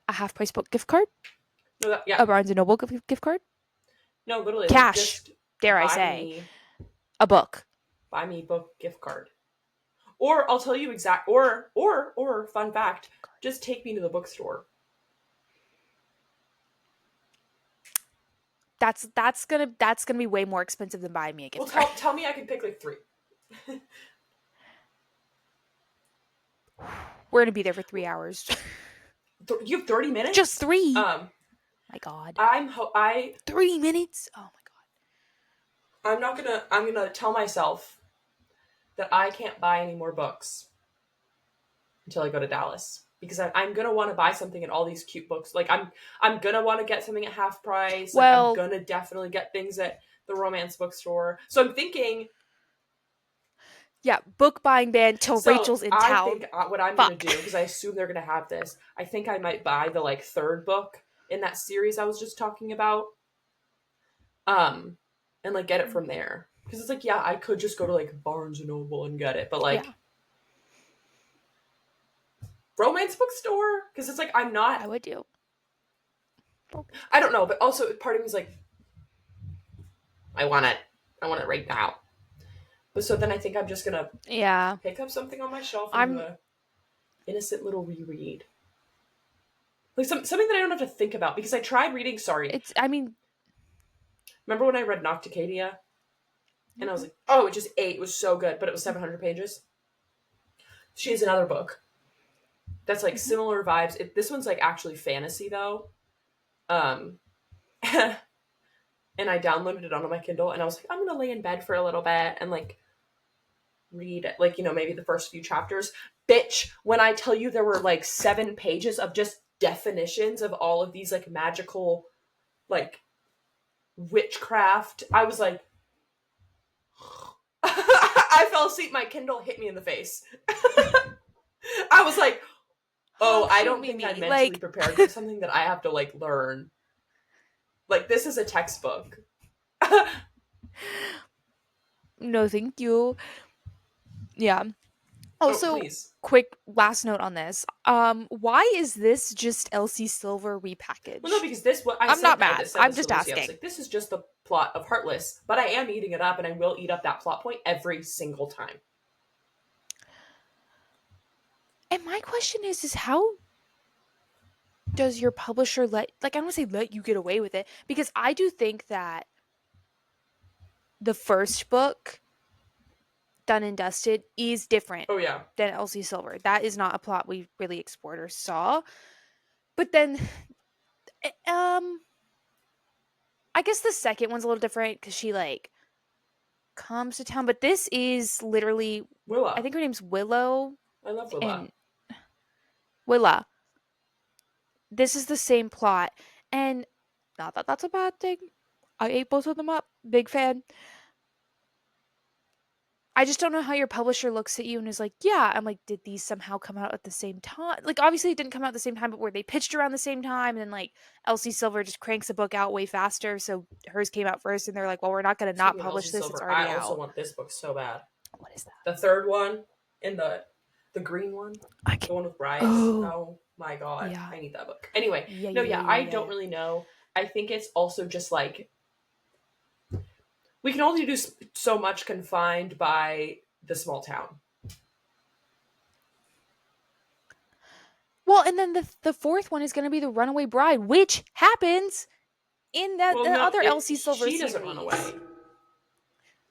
Speaker 3: a Half Price book gift card,
Speaker 2: No,
Speaker 3: a Barnes and Noble gift card,
Speaker 2: no, literally, like,
Speaker 3: cash,
Speaker 2: just
Speaker 3: dare I say, a book.
Speaker 2: Buy me book gift card. Or I'll tell you or fun fact, just take me to the bookstore.
Speaker 3: That's gonna be way more expensive than buying me a gift
Speaker 2: Well,
Speaker 3: card.
Speaker 2: tell me I can pick, like, 3.
Speaker 3: We're gonna be there for 3 hours.
Speaker 2: You have 30 minutes?
Speaker 3: Just 3. My God. 3 minutes. Oh my God.
Speaker 2: I'm gonna tell myself that I can't buy any more books until I go to Dallas, because I'm gonna want to buy something in all these cute books. Like, I'm gonna want to get something at half price. Like,
Speaker 3: Well,
Speaker 2: I'm gonna definitely get things at the romance bookstore. So I'm thinking,
Speaker 3: yeah, book buying ban till Rachel's in town.
Speaker 2: I think what I'm gonna do, because I assume they're gonna have this, I think I might buy the, like, 3rd book in that series I was just talking about, and, like, get it from there. Because it's like, yeah, I could just go to, like, Barnes and Noble and get it, but, like, romance bookstore? Because it's like, I'm not.
Speaker 3: I would do.
Speaker 2: I don't know, but also part of me is like, I want it right now. But so then I think I'm just gonna pick up something on my shelf and do a innocent little reread. Like, something that I don't have to think about, because I tried reading, remember when I read Nocticadia? And I was like, oh, it just ate. It was so good, but it was 700 pages. She has another book that's, like, similar vibes. This one's, like, actually fantasy, though. And I downloaded it onto my Kindle, and I was like, I'm gonna lay in bed for a little bit and, like, read, like, maybe the first few chapters. Bitch, when I tell you there were, like, 7 pages of just definitions of all of these, like, magical, like, witchcraft, I was like, I fell asleep. My Kindle hit me in the face. I was like, oh, I don't think I'm mentally prepared for something that I have to, like, learn. Like, this is a textbook.
Speaker 3: No, thank you. Yeah. Also, quick last note on this. Why is this just Elsie Silver repackaged?
Speaker 2: Well, no, because I'm not mad. I'm just asking. I was like, this is just the plot of Heartless, but I am eating it up, and I will eat up that plot point every single time.
Speaker 3: And my question is how does your publisher I don't want to say let you get away with it, because I do think that the first book Done and Dusted is different
Speaker 2: Oh yeah.
Speaker 3: than Elsie Silver. That is not a plot we really explored or saw. But then, I guess the second one's a little different because she like comes to town. But this is literally, I
Speaker 2: Willa.
Speaker 3: think her name's Willow
Speaker 2: I love Willa.
Speaker 3: and Willa. This is the same plot, and not that that's a bad thing. I ate both of them up. Big fan. I just don't know how your publisher looks at you and is like, yeah. I'm like, did these somehow come out at the same time? Like, obviously it didn't come out at the same time, but were they pitched around the same time? And then like Elsie Silver just cranks a book out way faster, so hers came out first, and they're like, well, we're not going to not
Speaker 2: Speaking of
Speaker 3: publish
Speaker 2: Elsie
Speaker 3: this. It's
Speaker 2: Silver,
Speaker 3: already
Speaker 2: I also
Speaker 3: out.
Speaker 2: want this book so bad.
Speaker 3: What is that?
Speaker 2: The third one in the green one, the one with Bryce. Oh my god, yeah. I need that book. Anyway, I don't really know. I think it's also just like we can only do so much confined by the small town.
Speaker 3: Well, and then the fourth one is going to be the Runaway Bride, which happens in that other Elsie Silver series.
Speaker 2: She doesn't run away.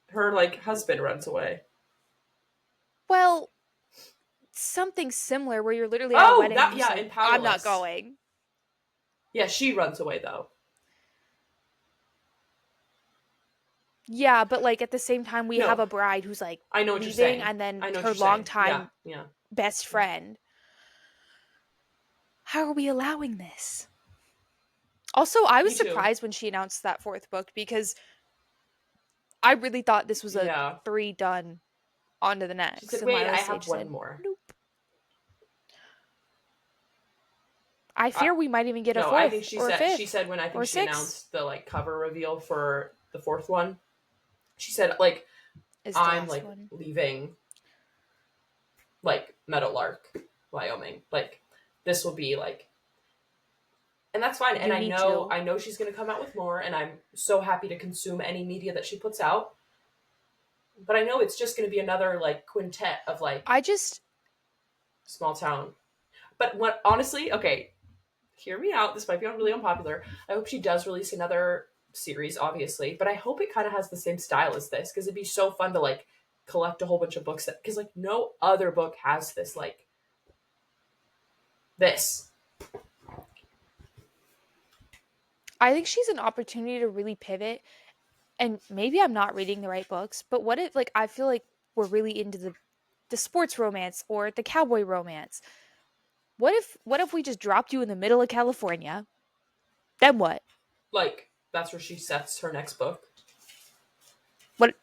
Speaker 2: Her like husband runs away.
Speaker 3: Well, something similar where you're literally at a wedding. And like,
Speaker 2: in Powerless.
Speaker 3: I'm not going.
Speaker 2: Yeah, she runs away though.
Speaker 3: Yeah, but like at the same time, we have a bride who's like
Speaker 2: I know what you're saying,
Speaker 3: and then her longtime best friend. How are we allowing this? Also, I was surprised when she announced that fourth book because I really thought this was a 3 done. On to the next.
Speaker 2: She said, wait, I have one more.
Speaker 3: Nope. I fear we might even get a fourth.
Speaker 2: I think she
Speaker 3: or
Speaker 2: said
Speaker 3: fifth,
Speaker 2: she said when I think she
Speaker 3: sixth.
Speaker 2: announced the like cover reveal for the fourth one, she said like I'm like leaving like Meadowlark, Wyoming. Like this will be like, and that's fine. And I know she's gonna come out with more, and I'm so happy to consume any media that she puts out. But I know it's just going to be another like quintet of like small town. But what honestly, okay, hear me out. This might be really unpopular. I hope she does release another series, obviously, but I hope it kind of has the same style as this because it'd be so fun to like collect a whole bunch of books because like no other book has this like this.
Speaker 3: I think she's an opportunity to really pivot. And maybe I'm not reading the right books, but what if, like, I feel like we're really into the sports romance or the cowboy romance. What if we just dropped you in the middle of California? Then what?
Speaker 2: Like, that's where she sets her next book?
Speaker 3: What?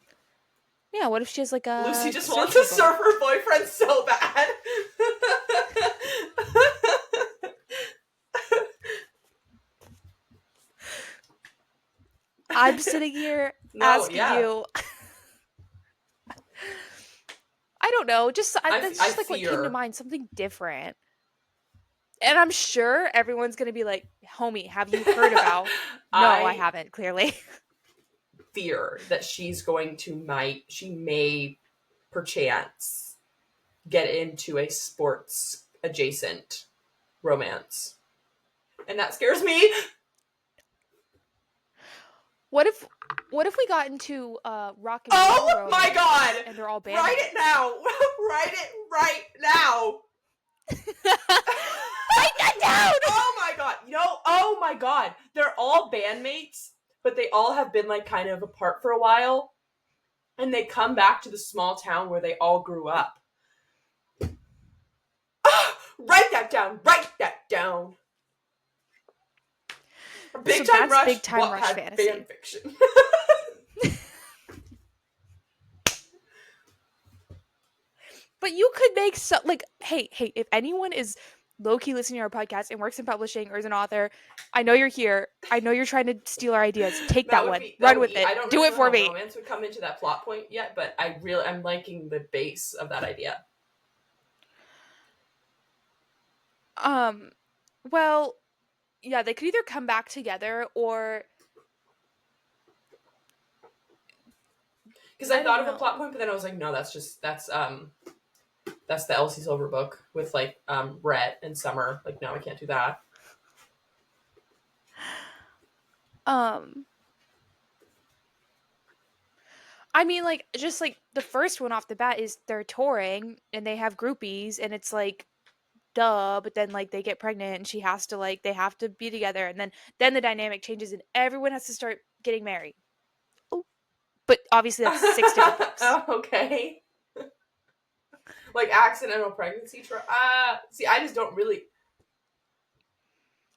Speaker 3: Yeah, what if she has, like, a
Speaker 2: Lucy just wants to serve her boyfriend so bad.
Speaker 3: I'm sitting here asking you. I don't know. That's just like what came to mind. Something different. And I'm sure everyone's going to be like, homie, have you heard about? No, I haven't, clearly.
Speaker 2: Fear that she's going to she may perchance get into a sports adjacent romance. And that scares me.
Speaker 3: What if we got into rock and roll?
Speaker 2: Oh my god!
Speaker 3: And they're all bandmates.
Speaker 2: Write it now! Write it right now!
Speaker 3: Write that down!
Speaker 2: Oh my god! Oh my god! They're all bandmates, but they all have been like kind of apart for a while. And they come back to the small town where they all grew up. Write that down! Write that down! Big Time Rush fantasy. Fan fiction.
Speaker 3: But you could make hey, if anyone is low-key listening to our podcast and works in publishing or is an author, I know you're here. I know you're trying to steal our ideas. Take that one. Run with it. I don't Do it for me.
Speaker 2: Romance would come into that plot point yet, but I'm liking the base of that idea.
Speaker 3: Well, yeah, they could either come back together or...
Speaker 2: Because I thought of a plot point, but then I was like, no, that's the Elsie Silver book with like Rhett and Summer. Like, no, I can't do that.
Speaker 3: I mean, like, just like the first one off the bat is they're touring and they have groupies, and it's like, duh. But then like they get pregnant and she has to like they have to be together, and then the dynamic changes and everyone has to start getting married. Oh, but obviously that's 6 different books.
Speaker 2: Oh, okay. Like accidental pregnancy. See, I just don't really.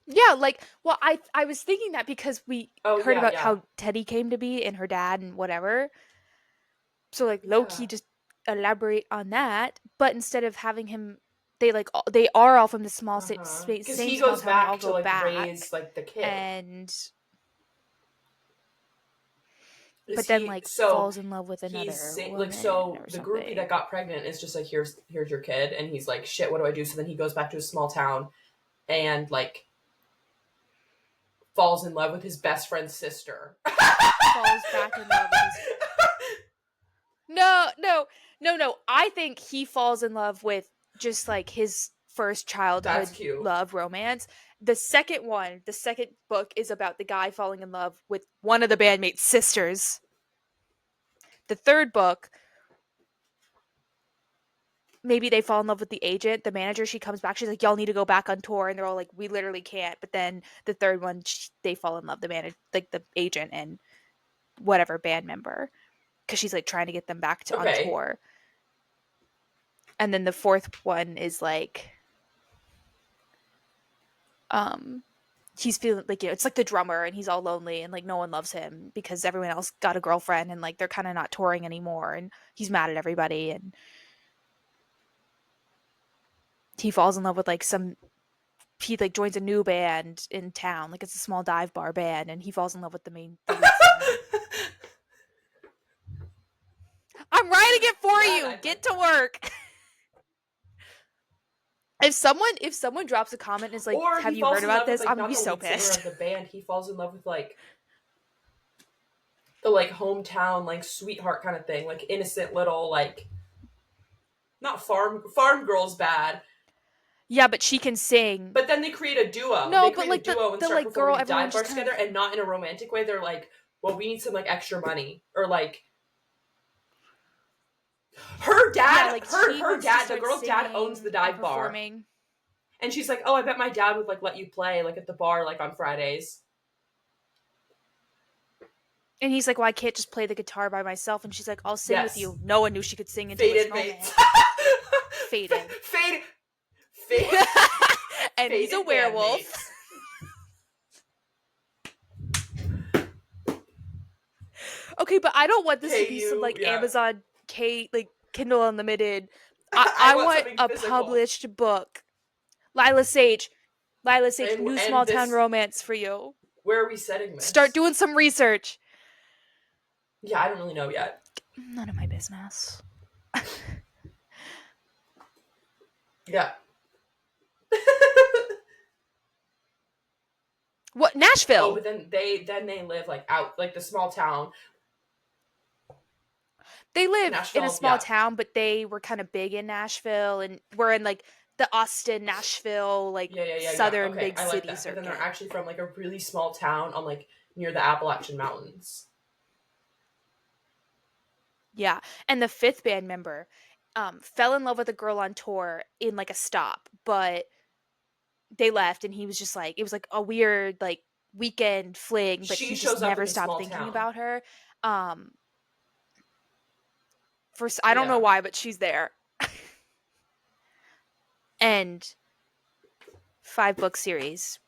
Speaker 3: Yeah, like, well, I was thinking that because we
Speaker 2: Oh
Speaker 3: heard
Speaker 2: yeah,
Speaker 3: about
Speaker 2: yeah,
Speaker 3: how Teddy came to be and her dad and whatever. So like low key
Speaker 2: yeah.
Speaker 3: just elaborate on that, but instead of having him, they are all from the
Speaker 2: Uh huh. Because
Speaker 3: same
Speaker 2: he
Speaker 3: small
Speaker 2: goes
Speaker 3: town. They all
Speaker 2: back to
Speaker 3: go
Speaker 2: like
Speaker 3: back,
Speaker 2: raise like the kid.
Speaker 3: and
Speaker 2: Is
Speaker 3: but then
Speaker 2: he
Speaker 3: like
Speaker 2: so
Speaker 3: falls in love with another
Speaker 2: like
Speaker 3: woman
Speaker 2: so
Speaker 3: or
Speaker 2: the groupie that
Speaker 3: something.
Speaker 2: got pregnant is just like here's your kid, and he's like shit, what do I do? So then he goes back to his small town and like falls in love with his best friend's sister.
Speaker 3: Falls back in love with his no, no, no, no. I think he falls in love with just like his first
Speaker 2: That's
Speaker 3: childhood
Speaker 2: cute.
Speaker 3: love romance. The second book is about the guy falling in love with one of the bandmates' sisters. The third book, maybe they fall in love with the agent, the manager. She comes back. She's like, "Y'all need to go back on tour," and they're all like, "We literally can't." But then the third one, they fall in love. The manager, like the agent and whatever band member, because she's like trying to get them back to on
Speaker 2: Okay.
Speaker 3: tour. And then the fourth one is like, um, he's feeling like, it's like the drummer and he's all lonely and like no one loves him because everyone else got a girlfriend and like they're kind of not touring anymore and he's mad at everybody, and he falls in love with like he like joins a new band in town, like it's a small dive bar band, and he falls in love with the lead singer. I'm writing it for
Speaker 2: That
Speaker 3: you.
Speaker 2: I'd
Speaker 3: Get
Speaker 2: like
Speaker 3: to
Speaker 2: that.
Speaker 3: work. If someone drops a comment and is like,
Speaker 2: Or
Speaker 3: "Have
Speaker 2: he
Speaker 3: you heard
Speaker 2: falls in
Speaker 3: about
Speaker 2: love with
Speaker 3: this?" I'm
Speaker 2: like
Speaker 3: gonna
Speaker 2: not
Speaker 3: be
Speaker 2: the
Speaker 3: so
Speaker 2: lead singer
Speaker 3: pissed.
Speaker 2: of the band. He falls in love with like the like hometown like sweetheart kind of thing, like innocent little like not farm girls bad.
Speaker 3: Yeah, but she can sing.
Speaker 2: But then they create a duo. They
Speaker 3: No, but
Speaker 2: create a
Speaker 3: like
Speaker 2: duo and
Speaker 3: the
Speaker 2: start
Speaker 3: like girl,
Speaker 2: performing at
Speaker 3: everyone
Speaker 2: dive
Speaker 3: just
Speaker 2: bars
Speaker 3: kind
Speaker 2: together,
Speaker 3: of.
Speaker 2: and not in a romantic way. They're like, well, we need some like extra money, or like
Speaker 3: Yeah, like she
Speaker 2: her
Speaker 3: wants to
Speaker 2: dad, the
Speaker 3: start
Speaker 2: girl's dad owns the
Speaker 3: singing and
Speaker 2: dive bar,
Speaker 3: performing.
Speaker 2: and she's like, oh, I bet my dad would like let you play like at the bar like on Fridays.
Speaker 3: And he's like, "Well, I can't just play the guitar by myself." And she's like, "I'll sing with
Speaker 2: Yes,
Speaker 3: you." No one knew she could sing until this
Speaker 2: fated mates,
Speaker 3: moment. Fated.
Speaker 2: fade, fade,
Speaker 3: And he's a
Speaker 2: faded
Speaker 3: werewolf.
Speaker 2: bandmates.
Speaker 3: Okay, but I don't want this to be some
Speaker 2: KU,
Speaker 3: like
Speaker 2: yeah.
Speaker 3: Amazon like Kindle Unlimited.
Speaker 2: I
Speaker 3: I
Speaker 2: want
Speaker 3: want
Speaker 2: something
Speaker 3: a
Speaker 2: physical.
Speaker 3: published book. Lila Sage. Lila Sage, new
Speaker 2: And
Speaker 3: small town
Speaker 2: this,
Speaker 3: romance for you.
Speaker 2: where are we setting
Speaker 3: Start
Speaker 2: this?
Speaker 3: doing some research.
Speaker 2: Yeah, I don't really know yet.
Speaker 3: None of my business.
Speaker 2: Yeah.
Speaker 3: What,
Speaker 2: Oh,
Speaker 3: Nashville?
Speaker 2: but then they live like out like the small town.
Speaker 3: They live in a
Speaker 2: Nashville,
Speaker 3: small
Speaker 2: yeah.
Speaker 3: town, but they were kind of big in Nashville, and we're in like the Austin, Nashville, like
Speaker 2: Yeah.
Speaker 3: southern
Speaker 2: Okay,
Speaker 3: big
Speaker 2: I like
Speaker 3: city
Speaker 2: that. But then they're
Speaker 3: circuit.
Speaker 2: actually from like a really small town on like near the Appalachian Mountains.
Speaker 3: Yeah. And the fifth band member fell in love with a girl on tour in like a stop, but they left and he was just like, it was like a weird like weekend fling, but
Speaker 2: She
Speaker 3: he just
Speaker 2: shows up
Speaker 3: never
Speaker 2: in the
Speaker 3: stopped
Speaker 2: small
Speaker 3: thinking
Speaker 2: town.
Speaker 3: about her. Um First, I don't know
Speaker 2: Yeah.
Speaker 3: why, but she's there. And 5 book series.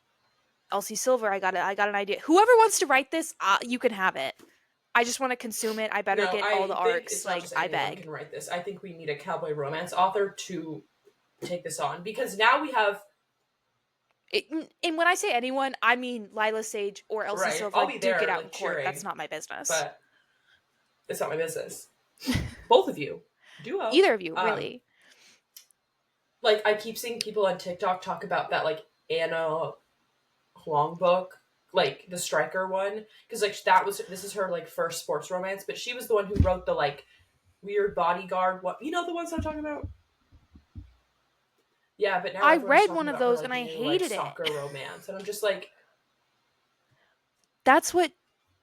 Speaker 3: Elsie Silver, I got an idea. Whoever wants to write this, you can have it. I just want to consume it. I better
Speaker 2: No,
Speaker 3: get all the
Speaker 2: I think
Speaker 3: arcs.
Speaker 2: it's not
Speaker 3: Like,
Speaker 2: just
Speaker 3: I
Speaker 2: anyone
Speaker 3: beg.
Speaker 2: can write this. I think we need a cowboy romance author to take this on because now we have
Speaker 3: And when I say anyone, I mean Lila Sage or Elsie
Speaker 2: right.
Speaker 3: Silver.
Speaker 2: I'll be
Speaker 3: Duke it
Speaker 2: there
Speaker 3: out in
Speaker 2: like
Speaker 3: court. That's
Speaker 2: cheering,
Speaker 3: not my business.
Speaker 2: but it's not my business. Both of you, duo.
Speaker 3: Either of you,
Speaker 2: Um,
Speaker 3: really.
Speaker 2: like I keep seeing people on TikTok talk about that like Anna Huang book, like the Striker one, because like this is her like first sports romance, but she was the one who wrote the like weird bodyguard. What you know the ones I'm talking about? Yeah, but now
Speaker 3: I
Speaker 2: everyone's
Speaker 3: read
Speaker 2: talking
Speaker 3: one of
Speaker 2: about her
Speaker 3: those
Speaker 2: like
Speaker 3: and I
Speaker 2: new like
Speaker 3: hated it.
Speaker 2: soccer romance, and I'm just like,
Speaker 3: That's what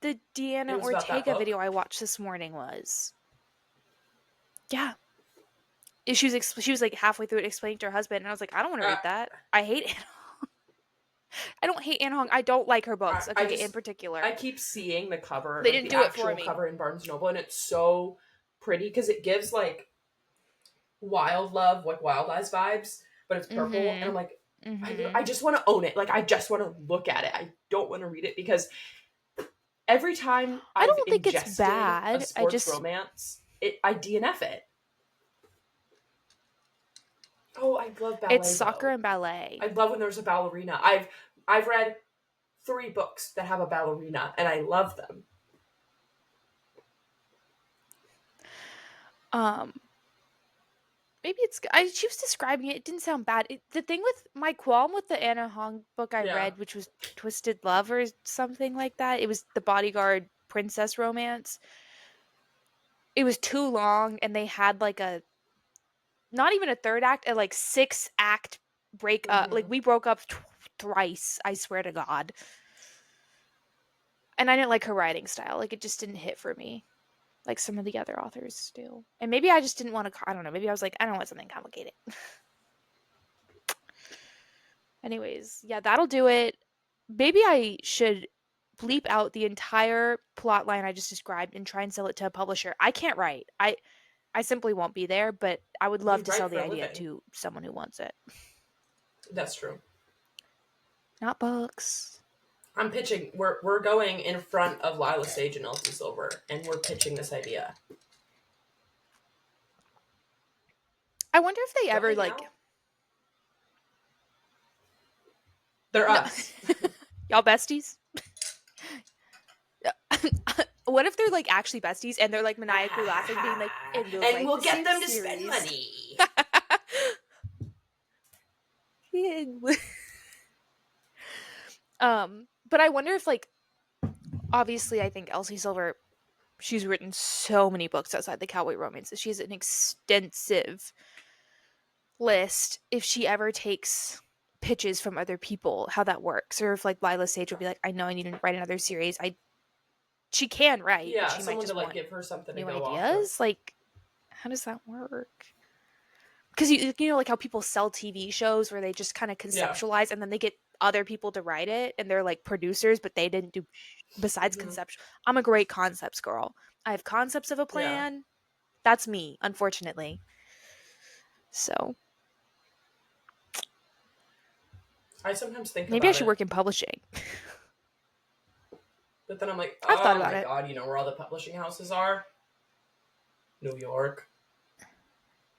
Speaker 3: the Deanna
Speaker 2: It was about that
Speaker 3: Ortega
Speaker 2: book?
Speaker 3: video I watched this morning was. Yeah. She was like halfway through it explaining to her husband, and I was like, I don't want to read that. I hate Anna Hong. I don't hate Anna Hong. I don't like her books, okay, in particular.
Speaker 2: I keep seeing the cover,
Speaker 3: They
Speaker 2: like
Speaker 3: didn't
Speaker 2: the
Speaker 3: do it for
Speaker 2: actual
Speaker 3: me.
Speaker 2: cover in Barnes & Noble, and it's so pretty because it gives like Wild Love, like Wild Eyes vibes, but it's purple, and I'm like, I just want to own it. Like, I just want to look at it. I don't want to read it because every time
Speaker 3: I
Speaker 2: I've
Speaker 3: don't think it's
Speaker 2: ingested
Speaker 3: bad.
Speaker 2: a sports romance, I DNF it. Oh, I love ballet.
Speaker 3: It's soccer
Speaker 2: though.
Speaker 3: and ballet.
Speaker 2: I love when there's a ballerina. I've read 3 books that have a ballerina, and I love them.
Speaker 3: Maybe it's. She was describing it. It didn't sound bad. The thing with my qualm with the Anna Hong book I read, which was Twisted Love or something like that. It was the bodyguard princess romance. It was too long, and they had like a not even a third act, a like 6-act break up. Like we broke up thrice. I swear to God. And I didn't like her writing style. Like it just didn't hit for me. Like some of the other authors do. And maybe I just didn't want to, I don't know. Maybe I was like, I don't want something complicated. Anyways, yeah, that'll do it. Maybe I should bleep out the entire plot line I just described and try and sell it to a publisher. I can't write. I simply won't be there, but I would love to sell the idea to someone who wants it.
Speaker 2: That's true.
Speaker 3: Not books.
Speaker 2: I'm pitching. We're going in front of Lila Sage and Elsie Silver, and we're pitching this idea.
Speaker 3: I wonder if they ever like.
Speaker 2: They're us.
Speaker 3: Y'all besties? What if they're like actually besties and they're like maniacally laughing, being like,
Speaker 2: and we'll get them to spend money.
Speaker 3: But I wonder if like, obviously I think Elsie Silver, she's written so many books outside the cowboy romances. She has an extensive list. If she ever takes pitches from other people, how that works, or if like Lila Sage will be like, I know I need to write another series. She can write, but she might just want
Speaker 2: give her something
Speaker 3: new
Speaker 2: to go
Speaker 3: ideas. Like, how does that work? Because you know, like how people sell TV shows where they just kind of conceptualize and then they get other people to write it and they're like producers, but they didn't do besides conceptual. I'm a great concepts girl. I have concepts of a plan. Yeah. That's me, unfortunately. So
Speaker 2: I sometimes think
Speaker 3: maybe I should work in publishing.
Speaker 2: But then I'm like,
Speaker 3: I've thought about it.
Speaker 2: God, you know where all the publishing houses are? New York.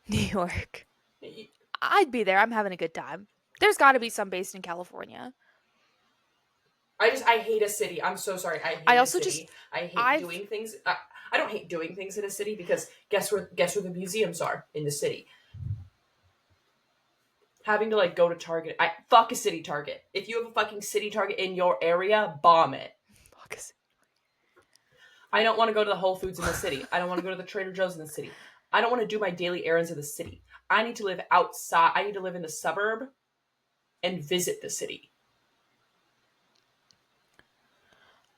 Speaker 3: New York. I'd be there. I'm having a good time. There's got to be some based in California.
Speaker 2: I hate a city. I'm so sorry. I hate doing things. I don't hate doing things in a city because guess where the museums are in the city. Having to like go to Target. Fuck a city Target. If you have a fucking city Target in your area, bomb it.
Speaker 3: Fuck a city.
Speaker 2: I don't want to go to the Whole Foods in the city. I don't want to go to the Trader Joe's in the city. I don't want to do my daily errands in the city. I need to live outside. I need to live in the suburb and visit the city.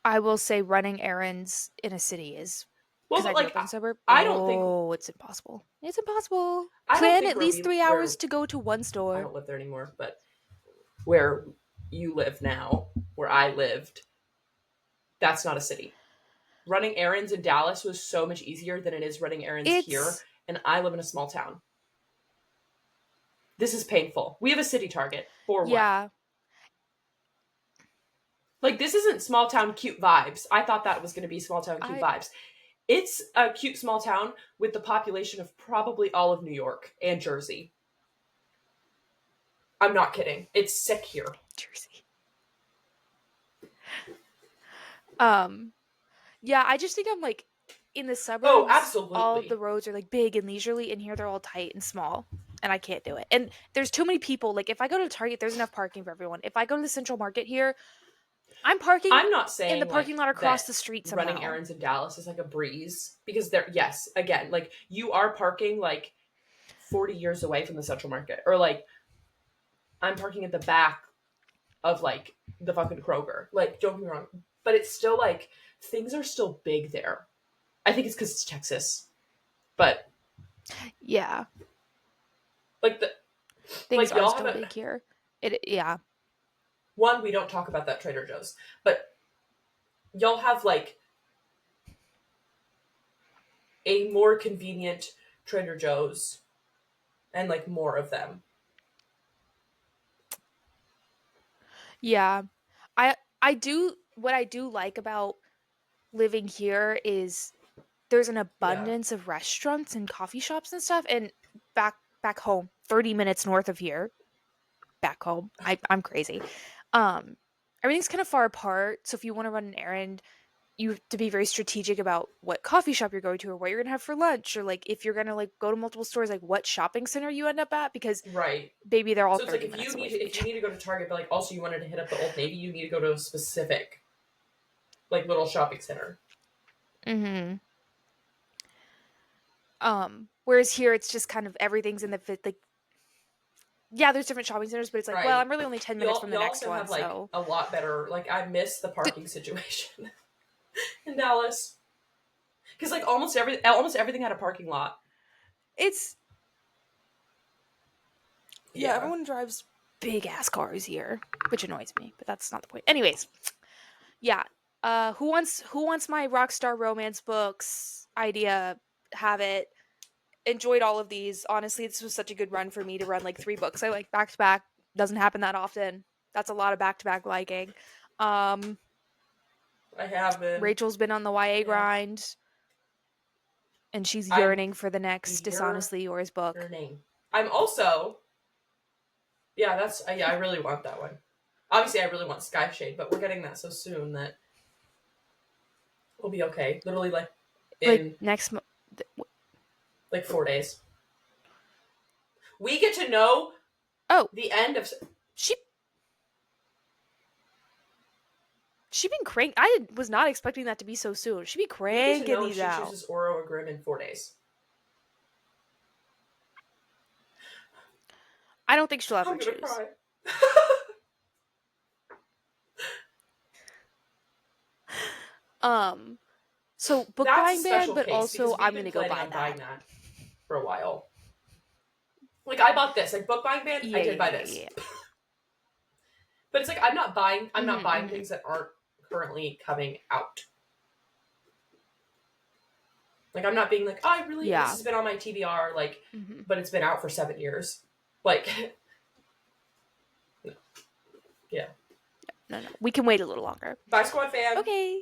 Speaker 3: I will say running errands in a city is
Speaker 2: well, like
Speaker 3: in suburb.
Speaker 2: I don't think
Speaker 3: it's impossible. It's impossible. Plan at least 3 hours to go to one store.
Speaker 2: I don't live there anymore, but where you live now, where I lived, that's not a city. Running errands in Dallas was so much easier than it is running errands here, and I live in a small town. This is painful. We have a city Target for what? Yeah. Like, this isn't small town cute vibes. I thought that was going to be small town cute vibes. It's a cute small town with the population of probably all of New York and Jersey. I'm not kidding. It's sick here.
Speaker 3: Jersey. Yeah, I just think I'm like in the suburbs.
Speaker 2: Oh, absolutely.
Speaker 3: All of the roads are like big and leisurely, and here they're all tight and small, and I can't do it. And there's too many people. Like, if I go to Target, there's enough parking for everyone. If I go to the Central Market here, I'm not saying in the parking lot across the street somehow.
Speaker 2: Running errands in Dallas is like a breeze because again, like you are parking like 40 years away from the Central Market, or like I'm parking at the back of like the fucking Kroger. Like, don't get me wrong, but it's still like things are still big there. I think it's because it's Texas, but
Speaker 3: Yeah.
Speaker 2: like
Speaker 3: Things are
Speaker 2: y'all have
Speaker 3: still big here. Yeah.
Speaker 2: one, we don't talk about that Trader Joe's, but y'all have like a more convenient Trader Joe's and like more of them.
Speaker 3: Yeah. I do what I do like about living here is there's an
Speaker 2: Yeah.
Speaker 3: abundance of restaurants and coffee shops and stuff, and back home 30 minutes north of here, back home, I'm crazy. um Everything's kind of far apart, so if you want to run an errand, you have to be very strategic about what coffee shop you're going to or what you're going to have for lunch, or like if you're going to like go to multiple stores, like what shopping center you end up at, because
Speaker 2: Right.
Speaker 3: baby, they're all
Speaker 2: So it's like
Speaker 3: 30 minutes away from
Speaker 2: if
Speaker 3: each
Speaker 2: you need to go to Target, but like also you wanted to hit up the Old Navy, you need to go to a specific like little shopping center.
Speaker 3: other. Whereas here it's just kind of everything's in the like, yeah, there's different shopping centers, but it's like, well, I'm
Speaker 2: Right.
Speaker 3: really only 10 minutes from the
Speaker 2: You
Speaker 3: next
Speaker 2: also
Speaker 3: one,
Speaker 2: have like
Speaker 3: so
Speaker 2: a lot better. Like I miss the parking situation in Dallas because like almost everything had a parking lot.
Speaker 3: it's yeah,
Speaker 2: Yeah.
Speaker 3: everyone drives big ass cars here, which annoys me, but that's not the point. Anyways, yeah. Who wants my Rockstar romance books idea? Have it. Enjoyed all of these. Honestly, this was such a good run for me to run like 3 books. I like back to back. Doesn't happen that often. That's a lot of back to back liking. Um
Speaker 2: I have been.
Speaker 3: Rachel's been on the YA
Speaker 2: Yeah.
Speaker 3: grind, and she's
Speaker 2: I'm
Speaker 3: yearning for the next Dishonestly Yours book.
Speaker 2: yearning. I'm also. Yeah, yeah. I really want that one. Obviously, I really want Sky Shade, but we're getting that so soon that we'll be okay. Literally, like in
Speaker 3: Like next
Speaker 2: like 4 days. We get to know
Speaker 3: oh,
Speaker 2: the end of.
Speaker 3: she been crank. I was not expecting that to be so soon. She be
Speaker 2: We get to
Speaker 3: cranking
Speaker 2: know if
Speaker 3: these
Speaker 2: she
Speaker 3: out.
Speaker 2: chooses Oro or Grim in 4 days.
Speaker 3: I don't think she'll ever
Speaker 2: I'm gonna
Speaker 3: choose.
Speaker 2: cry.
Speaker 3: So book
Speaker 2: That's a
Speaker 3: buying ban,
Speaker 2: special
Speaker 3: but
Speaker 2: case because
Speaker 3: also
Speaker 2: we've
Speaker 3: I'm
Speaker 2: been
Speaker 3: gonna go
Speaker 2: planning
Speaker 3: buy
Speaker 2: on buying
Speaker 3: that.
Speaker 2: that for a while. Like I bought this, like book buying ban.
Speaker 3: Yeah,
Speaker 2: I did buy
Speaker 3: yeah,
Speaker 2: this,
Speaker 3: yeah.
Speaker 2: but it's like I'm not buying. I'm not buying
Speaker 3: Mm-hmm.
Speaker 2: things that aren't currently coming out. Like I'm not being like, oh, I really
Speaker 3: Yeah.
Speaker 2: this has been on my TBR, like,
Speaker 3: Mm-hmm.
Speaker 2: but it's been out for 7 years. Like, no. Yeah.
Speaker 3: No, we can wait a little longer.
Speaker 2: Bye, Squad fam.
Speaker 3: Okay.